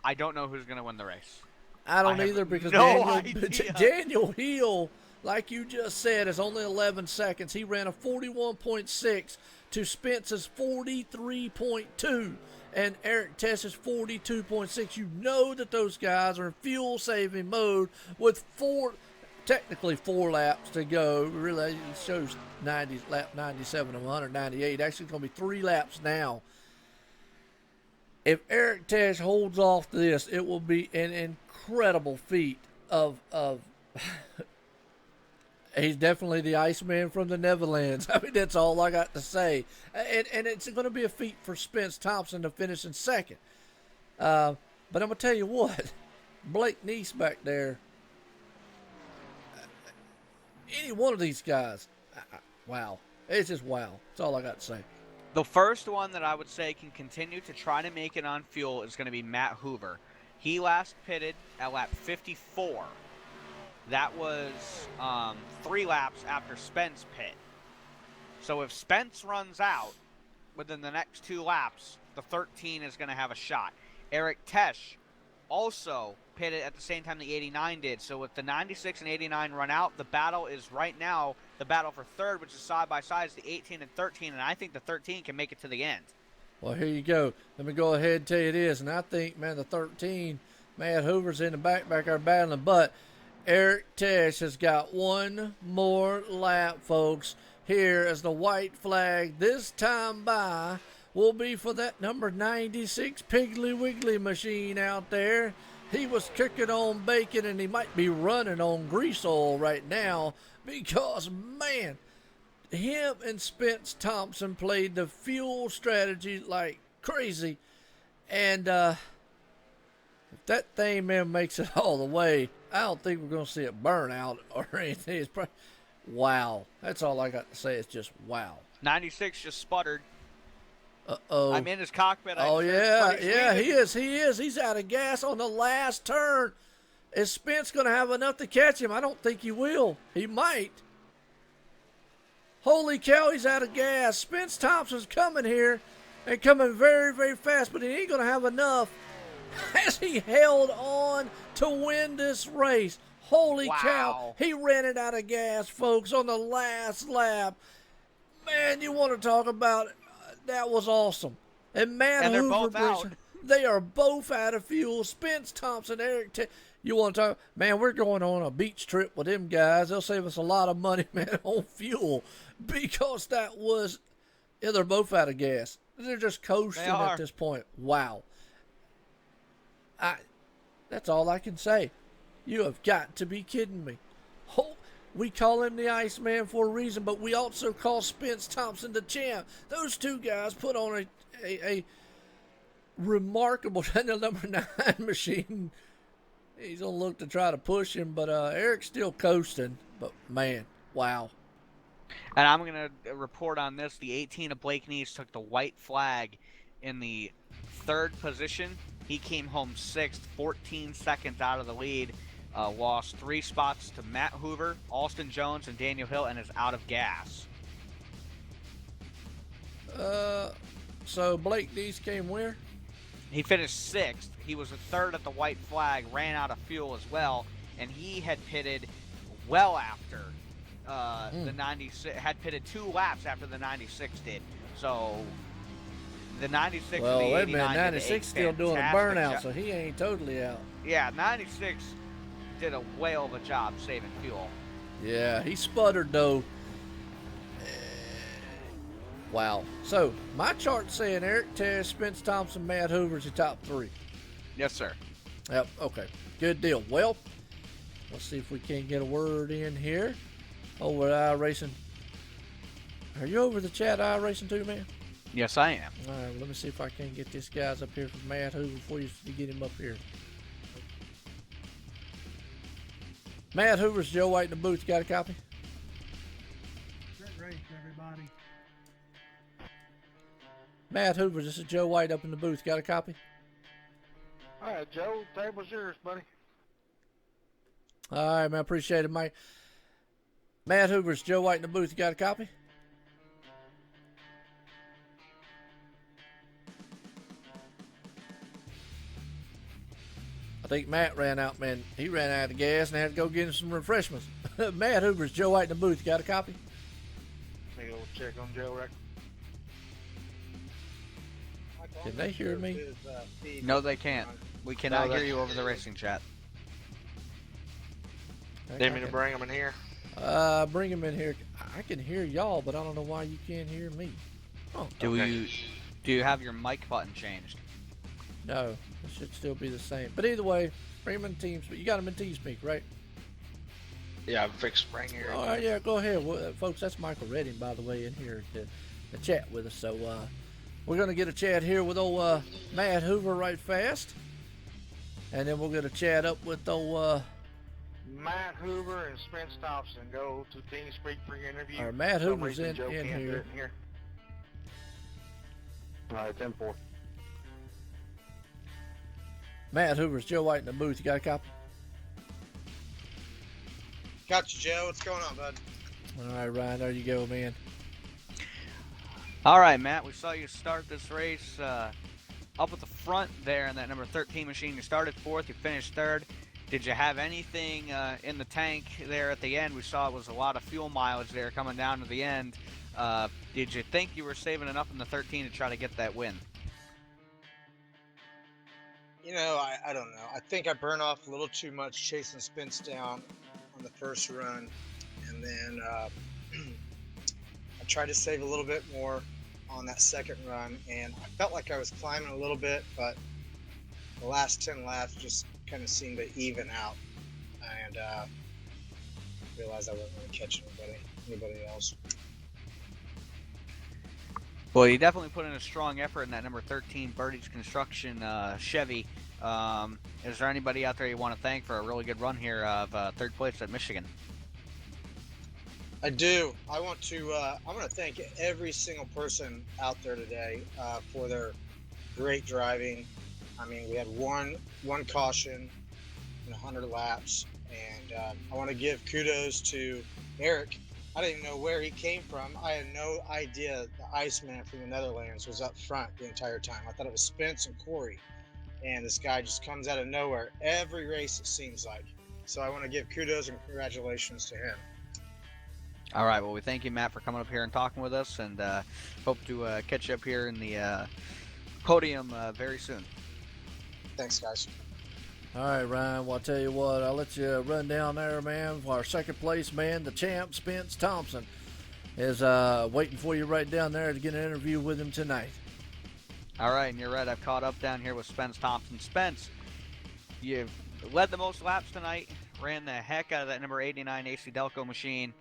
I don't know who's going to win the race. I don't either because Daniel Hill, like you just said, is only 11 seconds. He ran a 41.6 to Spence's 43.2 and Eric Tess's 42.6. You know that those guys are in fuel-saving mode with technically 4 laps to go. Really, it shows lap 97 of 198. Actually, it's going to be 3 laps now. If Eric Tesh holds off this, it will be an incredible feat of he's definitely the Iceman from the Netherlands. I mean, that's all I got to say. And it's going to be a feat for Spence Thompson to finish in second. But I'm going to tell you what, Blake Neese back there, any one of these guys, wow. It's just wow. That's all I got to say. The first one that I would say can continue to try to make it on fuel is going to be Matt Hoover. He last pitted at lap 54. That was 3 laps after Spence pit. So if Spence runs out within the next 2 laps, the 13 is going to have a shot. Eric Tesh also pitted at the same time the 89 did. So with the 96 and 89 run out, the battle is right now the battle for third, which is side by side, is the 18 and 13, and I think the 13 can make it to the end. Well, here you go. Let me go ahead and tell you this, and I think, man, the 13, Matt Hoover's in the back there battling, but Eric Tesh has got 1 more lap, folks. Here as the white flag this time by will be for that number 96 Piggly Wiggly machine out there. He was cooking on bacon, and he might be running on grease oil right now because, man, him and Spence Thompson played the fuel strategy like crazy. And if that thing, man, makes it all the way, I don't think we're going to see it burn out or anything. It's probably, wow. That's all I got to say. It's just wow. 96 just sputtered. Uh-oh. I'm in his cockpit. Yeah, he is. He's out of gas on the last turn. Is Spence going to have enough to catch him? I don't think he will. He might. Holy cow, he's out of gas. Spence Thompson's coming here and coming very, very fast, but he ain't going to have enough as he held on to win this race. Holy cow. He ran it out of gas, folks, on the last lap. Man, you want to talk about that was awesome. And Matt they're Hoover, both out. They are both out of fuel. Spence Thompson, Eric you want to talk, man, we're going on a beach trip with them guys. They'll save us a lot of money, man, on fuel because that was, they're both out of gas. They're just coasting at this point. Wow. That's all I can say. You have got to be kidding me. We call him the Iceman for a reason, but we also call Spence Thompson the champ. Those two guys put on a remarkable number 9 machine. He's going to look to try to push him, but Eric's still coasting. But, man, wow. And I'm going to report on this. The 18 of Blake Neese took the white flag in the 3rd position. He came home 6th, 14 seconds out of the lead. lost 3 spots to Matt Hoover, Alston Jones, and Daniel Hill, and is out of gas. So Blake Dees came where? He finished 6th. He was a 3rd at the white flag, ran out of fuel as well, and he had pitted well after the 96. Had pitted 2 laps after the 96 did. So the 96 Well, and the wait a 89 minute, did 96 a still doing a fantastic burnout, job. so he ain't totally out. Yeah, 96 did a whale of a job saving fuel. Yeah, he sputtered though. Wow. So my chart's saying Eric Terry, Spence Thompson, Matt Hoover's the top 3. Yes, sir. Yep. Okay. Good deal. Well, let's see if we can't get a word in here. Over at Iracing. Are you over the chat Iracing too, man? Yes, I am. All right. Let me see if I can get this guy's up here for Matt Hoover for you to get him up here. Matt Hoover's Joe White in the booth. Got a copy? Good race, everybody. Matt Hoover, this is Joe White up in the booth. Got a copy? All right, Joe, table's yours, buddy. All right, man. Appreciate it, Mike. Matt Hoover's Joe White in the booth. You got a copy? I think Matt ran out, man. He ran out of gas and had to go get him some refreshments. Matt Hoover's Joe White in the booth. You got a copy? Take a little check on Joe, Rick. Can they hear me? No, they can't. We cannot No, hear they- you over the racing chat. Need me to bring him in here? Bring him in here. I can hear y'all, but I don't know why you can't hear me. Oh, Do Okay. you have your mic button changed? no. It should still be the same. But either way, bring him in TeamSpeak. You got him in TeamSpeak, right? Yeah, I'm fixed to bring here. All right, yeah, go ahead. Well, folks, that's Michael Redding, by the way, in here to chat with us. So we're going to get a chat here with old Matt Hoover right fast. And then we're going to chat up with old Matt Hoover and Spence Thompson go to TeamSpeak for your interview. All right, Matt For some Hoover's reason, in Joe can't do here. it in here. All right, 10-4. Matt Hoover's Joe White in the booth. You got a copy? Got you, Joe. What's going on, bud? All right, Ryan, there you go, man. All right, Matt. We saw you start this race up at the front there in that number 13 machine. You started 4th. You finished 3rd. Did you have anything in the tank there at the end? We saw it was a lot of fuel mileage there coming down to the end. Did you think you were saving enough in the 13 to try to get that win? You know, I don't know. I think I burned off a little too much chasing Spence down on the first run. And then I tried to save a little bit more on that second run. And I felt like I was climbing a little bit, but the last 10 laps just kind of seemed to even out. And realized I wasn't going to catch anybody else. Well, you definitely put in a strong effort in that number 13 Birdie's Construction Chevy. Is there anybody out there you want to thank for a really good run here of 3rd place at Michigan? I do. I want to. I want to thank every single person out there today for their great driving. I mean, we had one caution in 100 laps, and I want to give kudos to Eric. I didn't even know where he came from. I had no idea the Iceman from the Netherlands was up front the entire time. I thought it was Spence and Corey, and this guy just comes out of nowhere every race, it seems like. So I want to give kudos and congratulations to him. All right. Well, we thank you, Matt, for coming up here and talking with us, and hope to catch you up here in the podium very soon. Thanks, guys. All right, Ryan. Well, I'll tell you what. I'll let you run down there, man. For our 2nd place, man, the champ, Spence Thompson, is waiting for you right down there to get an interview with him tonight. All right, and you're right. I've caught up down here with Spence Thompson. Spence, you've led the most laps tonight, ran the heck out of that number 89 AC Delco machine.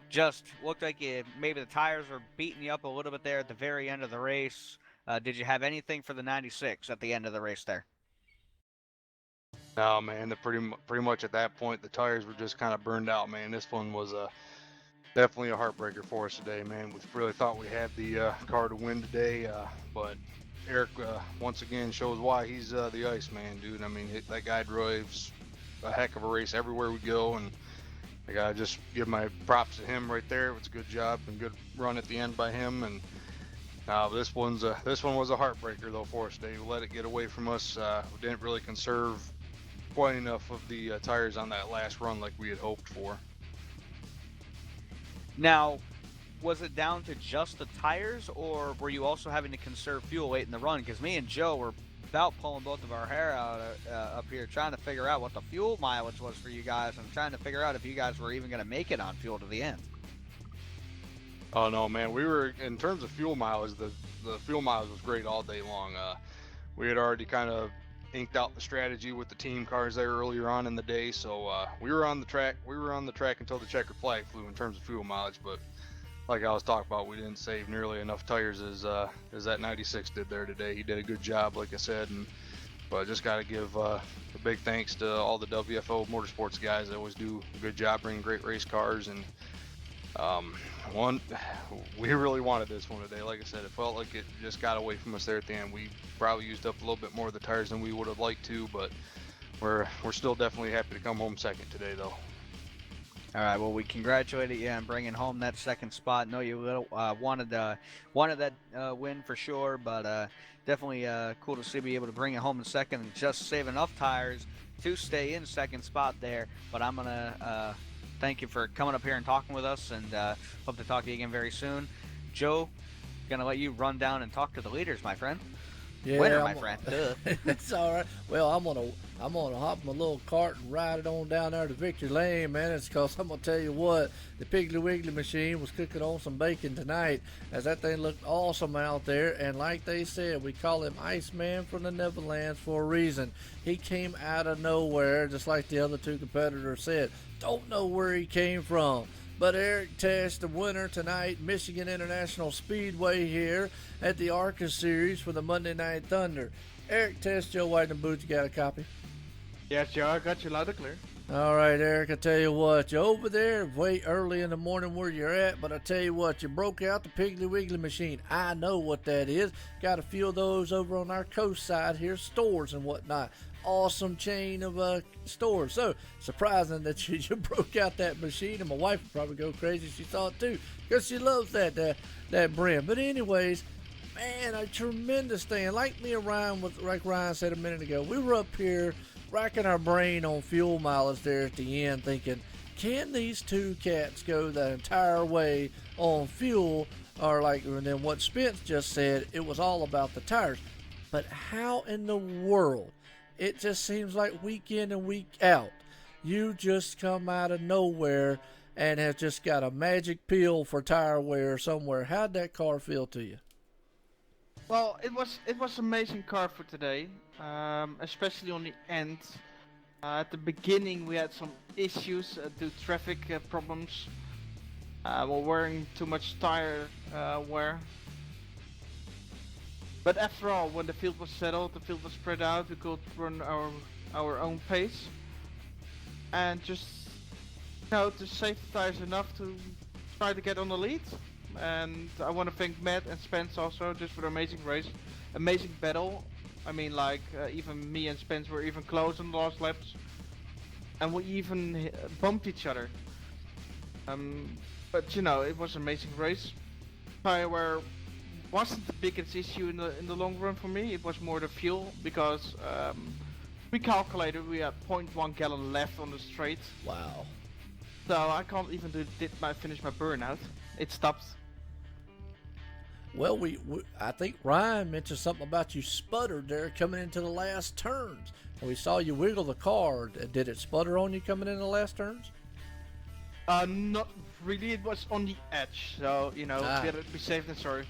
Just looked like maybe the tires were beating you up a little bit there at the very end of the race. Did you have anything for the 96 at the end of the race there? No, man. Pretty much at that point, the tires were just kind of burned out, man. This one was definitely a heartbreaker for us today, man. We really thought we had the car to win today, but Eric once again shows why he's the Iceman, dude. I mean, that guy drives a heck of a race everywhere we go, and I gotta just give my props to him right there. It was a good job and good run at the end by him. And this one was a heartbreaker though for us today. We let it get away from us. We didn't really conserve quite enough of the tires on that last run like we had hoped for. Now, was it down to just the tires, or were you also having to conserve fuel late in the run? Because me and Joe were about pulling both of our hair out up here trying to figure out what the fuel mileage was for you guys and trying to figure out if you guys were even going to make it on fuel to the end. Oh no, man, we were, in terms of fuel mileage, the fuel mileage was great all day long. We had already kind of inked out the strategy with the team cars there earlier on in the day, so we were on the track until the checkered flag flew in terms of fuel mileage. But like I was talking about, we didn't save nearly enough tires as that 96 did there today. He did a good job, like I said, but just got to give a big thanks to all the WFO Motorsports guys. They always do a good job bringing great race cars, and we really wanted this one today. Like I said, it felt like it just got away from us there at the end. We probably used up a little bit more of the tires than we would have liked to, but we're still definitely happy to come home second today, though. All right, well, we congratulate you on bringing home that second spot. I know you wanted that win for sure, but definitely cool to see be able to bring it home in second and just save enough tires to stay in second spot there. But I'm going to thank you for coming up here and talking with us, and hope to talk to you again very soon. Joe, going to let you run down and talk to the leaders, my friend. Yeah, Winner, my friend. It's all right. Well, I'm gonna hop in my little cart and ride it on down there to Victory Lane, man. It's because I'm gonna tell you what, the Piggly Wiggly machine was cooking on some bacon tonight, as that thing looked awesome out there. And like they said, we call him Iceman from the Neverlands for a reason. He came out of nowhere, just like the other two competitors said. Don't know where he came from. But Eric Test, the winner tonight, Michigan International Speedway here at the Arca Series for the Monday Night Thunder. Eric Test, Joe White and Boots, you got a copy? Yes, Joe, I got you loud and clear. All right, Eric, I tell you what, you're over there way early in the morning where you're at, but I tell you what, you broke out the Piggly Wiggly machine. I know what that is. Got a few of those over on our coast side here, stores and whatnot. Awesome chain of stores. So surprising that you broke out that machine, and my wife would probably go crazy if she saw it too, because she loves that brand. But anyways, man, a tremendous thing. Like me and Ryan, like Ryan said a minute ago, we were up here racking our brain on fuel mileage there at the end, thinking, can these two cats go the entire way on fuel? Or like, and then what Spence just said, it was all about the tires. But how in the world? It just seems like week in and week out, you just come out of nowhere and have just got a magic pill for tire wear somewhere. How'd that car feel to you? Well, it was amazing car for today, especially on the end. At the beginning, we had some issues due to traffic problems. We're wearing too much tire wear. But after all, when the field was settled, the field was spread out, we could run our own pace. And just, to save the tires enough to try to get on the lead. And I want to thank Matt and Spence also, just for the amazing race. Amazing battle. I mean, even me and Spence were even close on the last laps. And we even bumped each other. But it was an amazing race. Tire wear wasn't the biggest issue in the long run for me. It was more the fuel, because we calculated we had 0.1 gallon left on the straight. Wow. So I can't even finish my burnout. It stopped. Well, I think Ryan mentioned something about you sputtered there coming into the last turns. We saw you wiggle the car. Did it sputter on you coming in the last turns? Not really. It was on the edge. So, better be safe than sorry.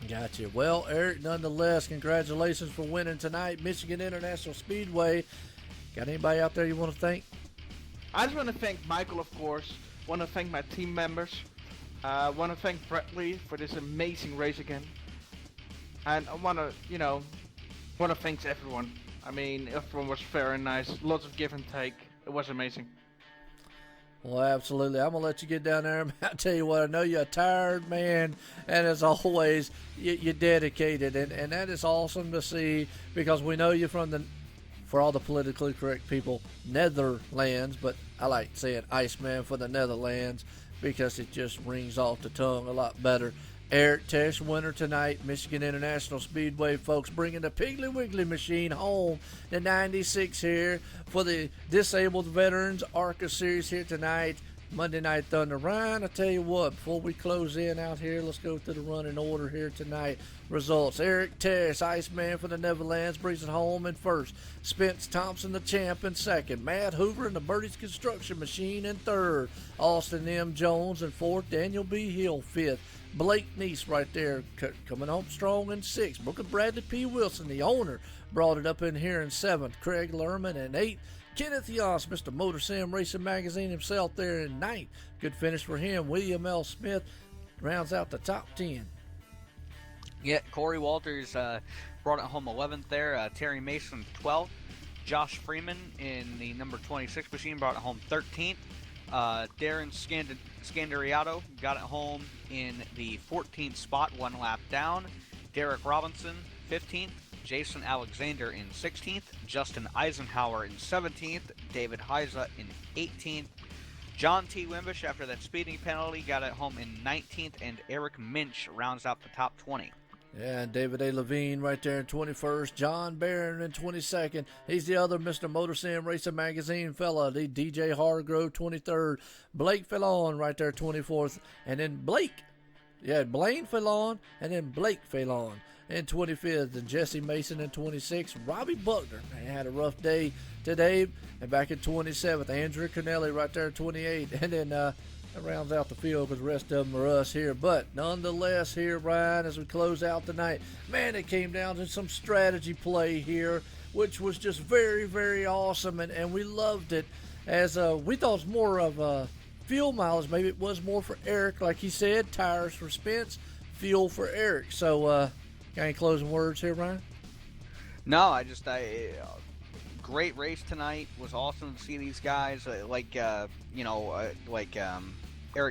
Gotcha. Well, Eric, nonetheless, congratulations for winning tonight, Michigan International Speedway. Got anybody out there you want to thank? I just want to thank Michael, of course. Want to thank my team members. Want to thank Bradley for this amazing race again. And I want to thank everyone. I mean, everyone was fair and nice. Lots of give and take. It was amazing. Well, absolutely. I'm going to let you get down there. I'll tell you what, I know you're a tired man, and as always, you're dedicated, and that is awesome to see, because we know you from the for all the politically correct people, Netherlands, but I like saying Iceman for the Netherlands because it just rings off the tongue a lot better. Eric Tesh, winner tonight, Michigan International Speedway, folks, bringing the Piggly Wiggly machine home. The 96 here for the Disabled Veterans Arca Series here tonight. Monday Night Thunder. Ryan, I tell you what, before we close in out here, let's go through the running order here tonight. Results: Eric Tesh, Iceman for the Netherlands, brings it home in first. Spence Thompson, the champ, in second. Matt Hoover and the Birdie's Construction Machine in third. Austin M. Jones in fourth. Daniel B. Hill fifth. Blake Neese right there coming home strong in sixth. Booker Bradley P. Wilson, the owner, brought it up in here in seventh. Craig Lerman in eighth. Kenneth Yoss, Mr. Motor Sim Racing Magazine himself there in ninth. Good finish for him. William L. Smith rounds out the top 10. Yeah, Corey Walters brought it home 11th there. Terry Mason 12th. Josh Freeman in the number 26 machine brought it home 13th. Darren Scandariato got it home in the 14th spot, one lap down. Derek Robinson 15th. Jason Alexander in 16th, Justin Eisenhower in 17th, David Heiza in 18th, John T. Wimbish, after that speeding penalty, got it home in 19th, and Eric Minch rounds out the top 20. Yeah, and David A. Levine right there in 21st. John Barron in 22nd. He's the other Mr. Motor Sim Racing Magazine fella. The DJ Hargrove 23rd. Blake Fallon right there 24th. And then Blake. Yeah, Blaine Fallon and then Blake Fallon in 25th, and Jesse Mason in 26th. Robbie Buckner, man, had a rough day today. And back in 27th, Andrew Cannelli right there in 28th. And then that rounds out the field because the rest of them are us here. But nonetheless here, Ryan, as we close out tonight, man, it came down to some strategy play here, which was just very, very awesome. And we loved it, as we thought it was more of fuel mileage. Maybe it was more for Eric, like he said, tires for Spence, fuel for Eric. So, got any closing words here, Ryan? No, great race tonight. Was awesome to see these guys. Like Eric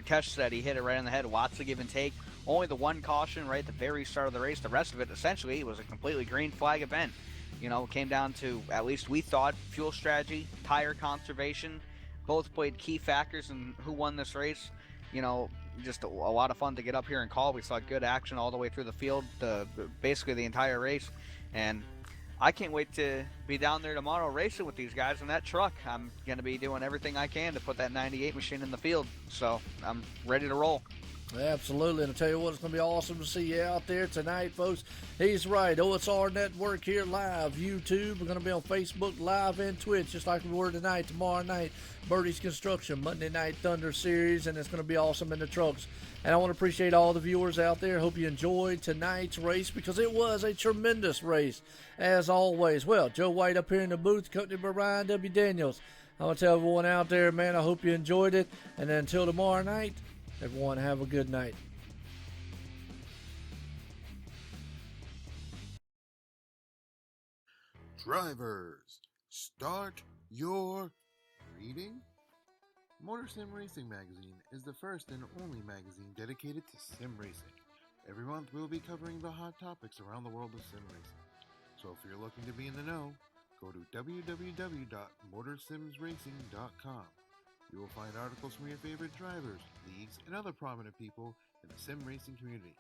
Tesh said, he hit it right on the head. Lots of give and take. Only the one caution right at the very start of the race. The rest of it, essentially, was a completely green flag event. You know, it came down to, at least we thought, fuel strategy, tire conservation. Both played key factors in who won this race. You know, just a lot of fun to get up here and call. We saw good action all the way through the field, basically the entire race. And I can't wait to be down there tomorrow racing with these guys in that truck. I'm going to be doing everything I can to put that 98 machine in the field. So I'm ready to roll. Absolutely, and I tell you what, it's going to be awesome to see you out there tonight, folks. He's right. OSR Network here live, YouTube. We're going to be on Facebook Live and Twitch, just like we were tonight. Tomorrow night, Birdie's Construction, Monday Night Thunder Series, and it's going to be awesome in the trucks. And I want to appreciate all the viewers out there. Hope you enjoyed tonight's race, because it was a tremendous race, as always. Well, Joe White up here in the booth, accompanied by Ryan W. Daniels. I want to tell everyone out there, man, I hope you enjoyed it. And then until tomorrow night, everyone have a good night. Drivers, start your reading. Motor Sim Racing Magazine is the first and only magazine dedicated to sim racing. Every month we'll be covering the hot topics around the world of sim racing. So if you're looking to be in the know, go to www.motorsimsracing.com. You will find articles from your favorite drivers, leagues, and other prominent people in the sim racing community.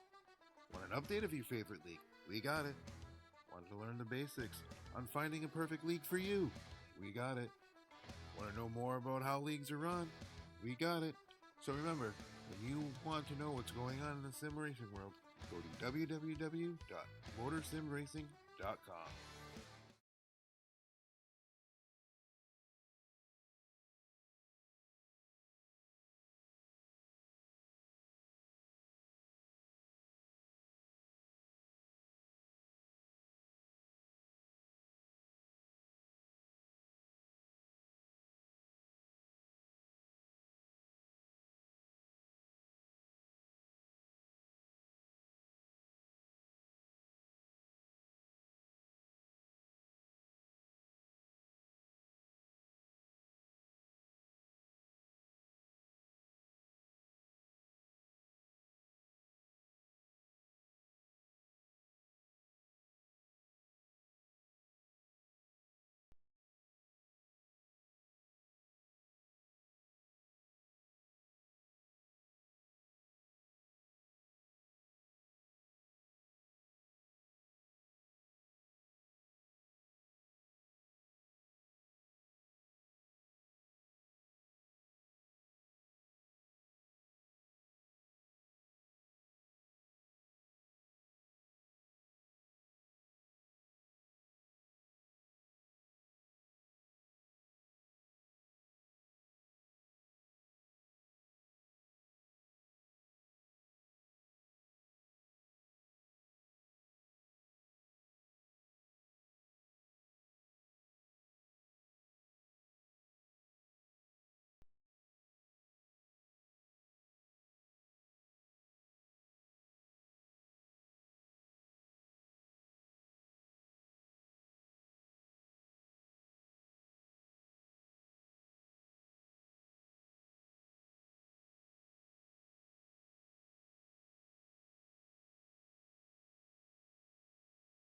Want an update of your favorite league? We got it. Want to learn the basics on finding a perfect league for you? We got it. Want to know more about how leagues are run? We got it. So remember, when you want to know what's going on in the sim racing world, go to www.motorsimracing.com.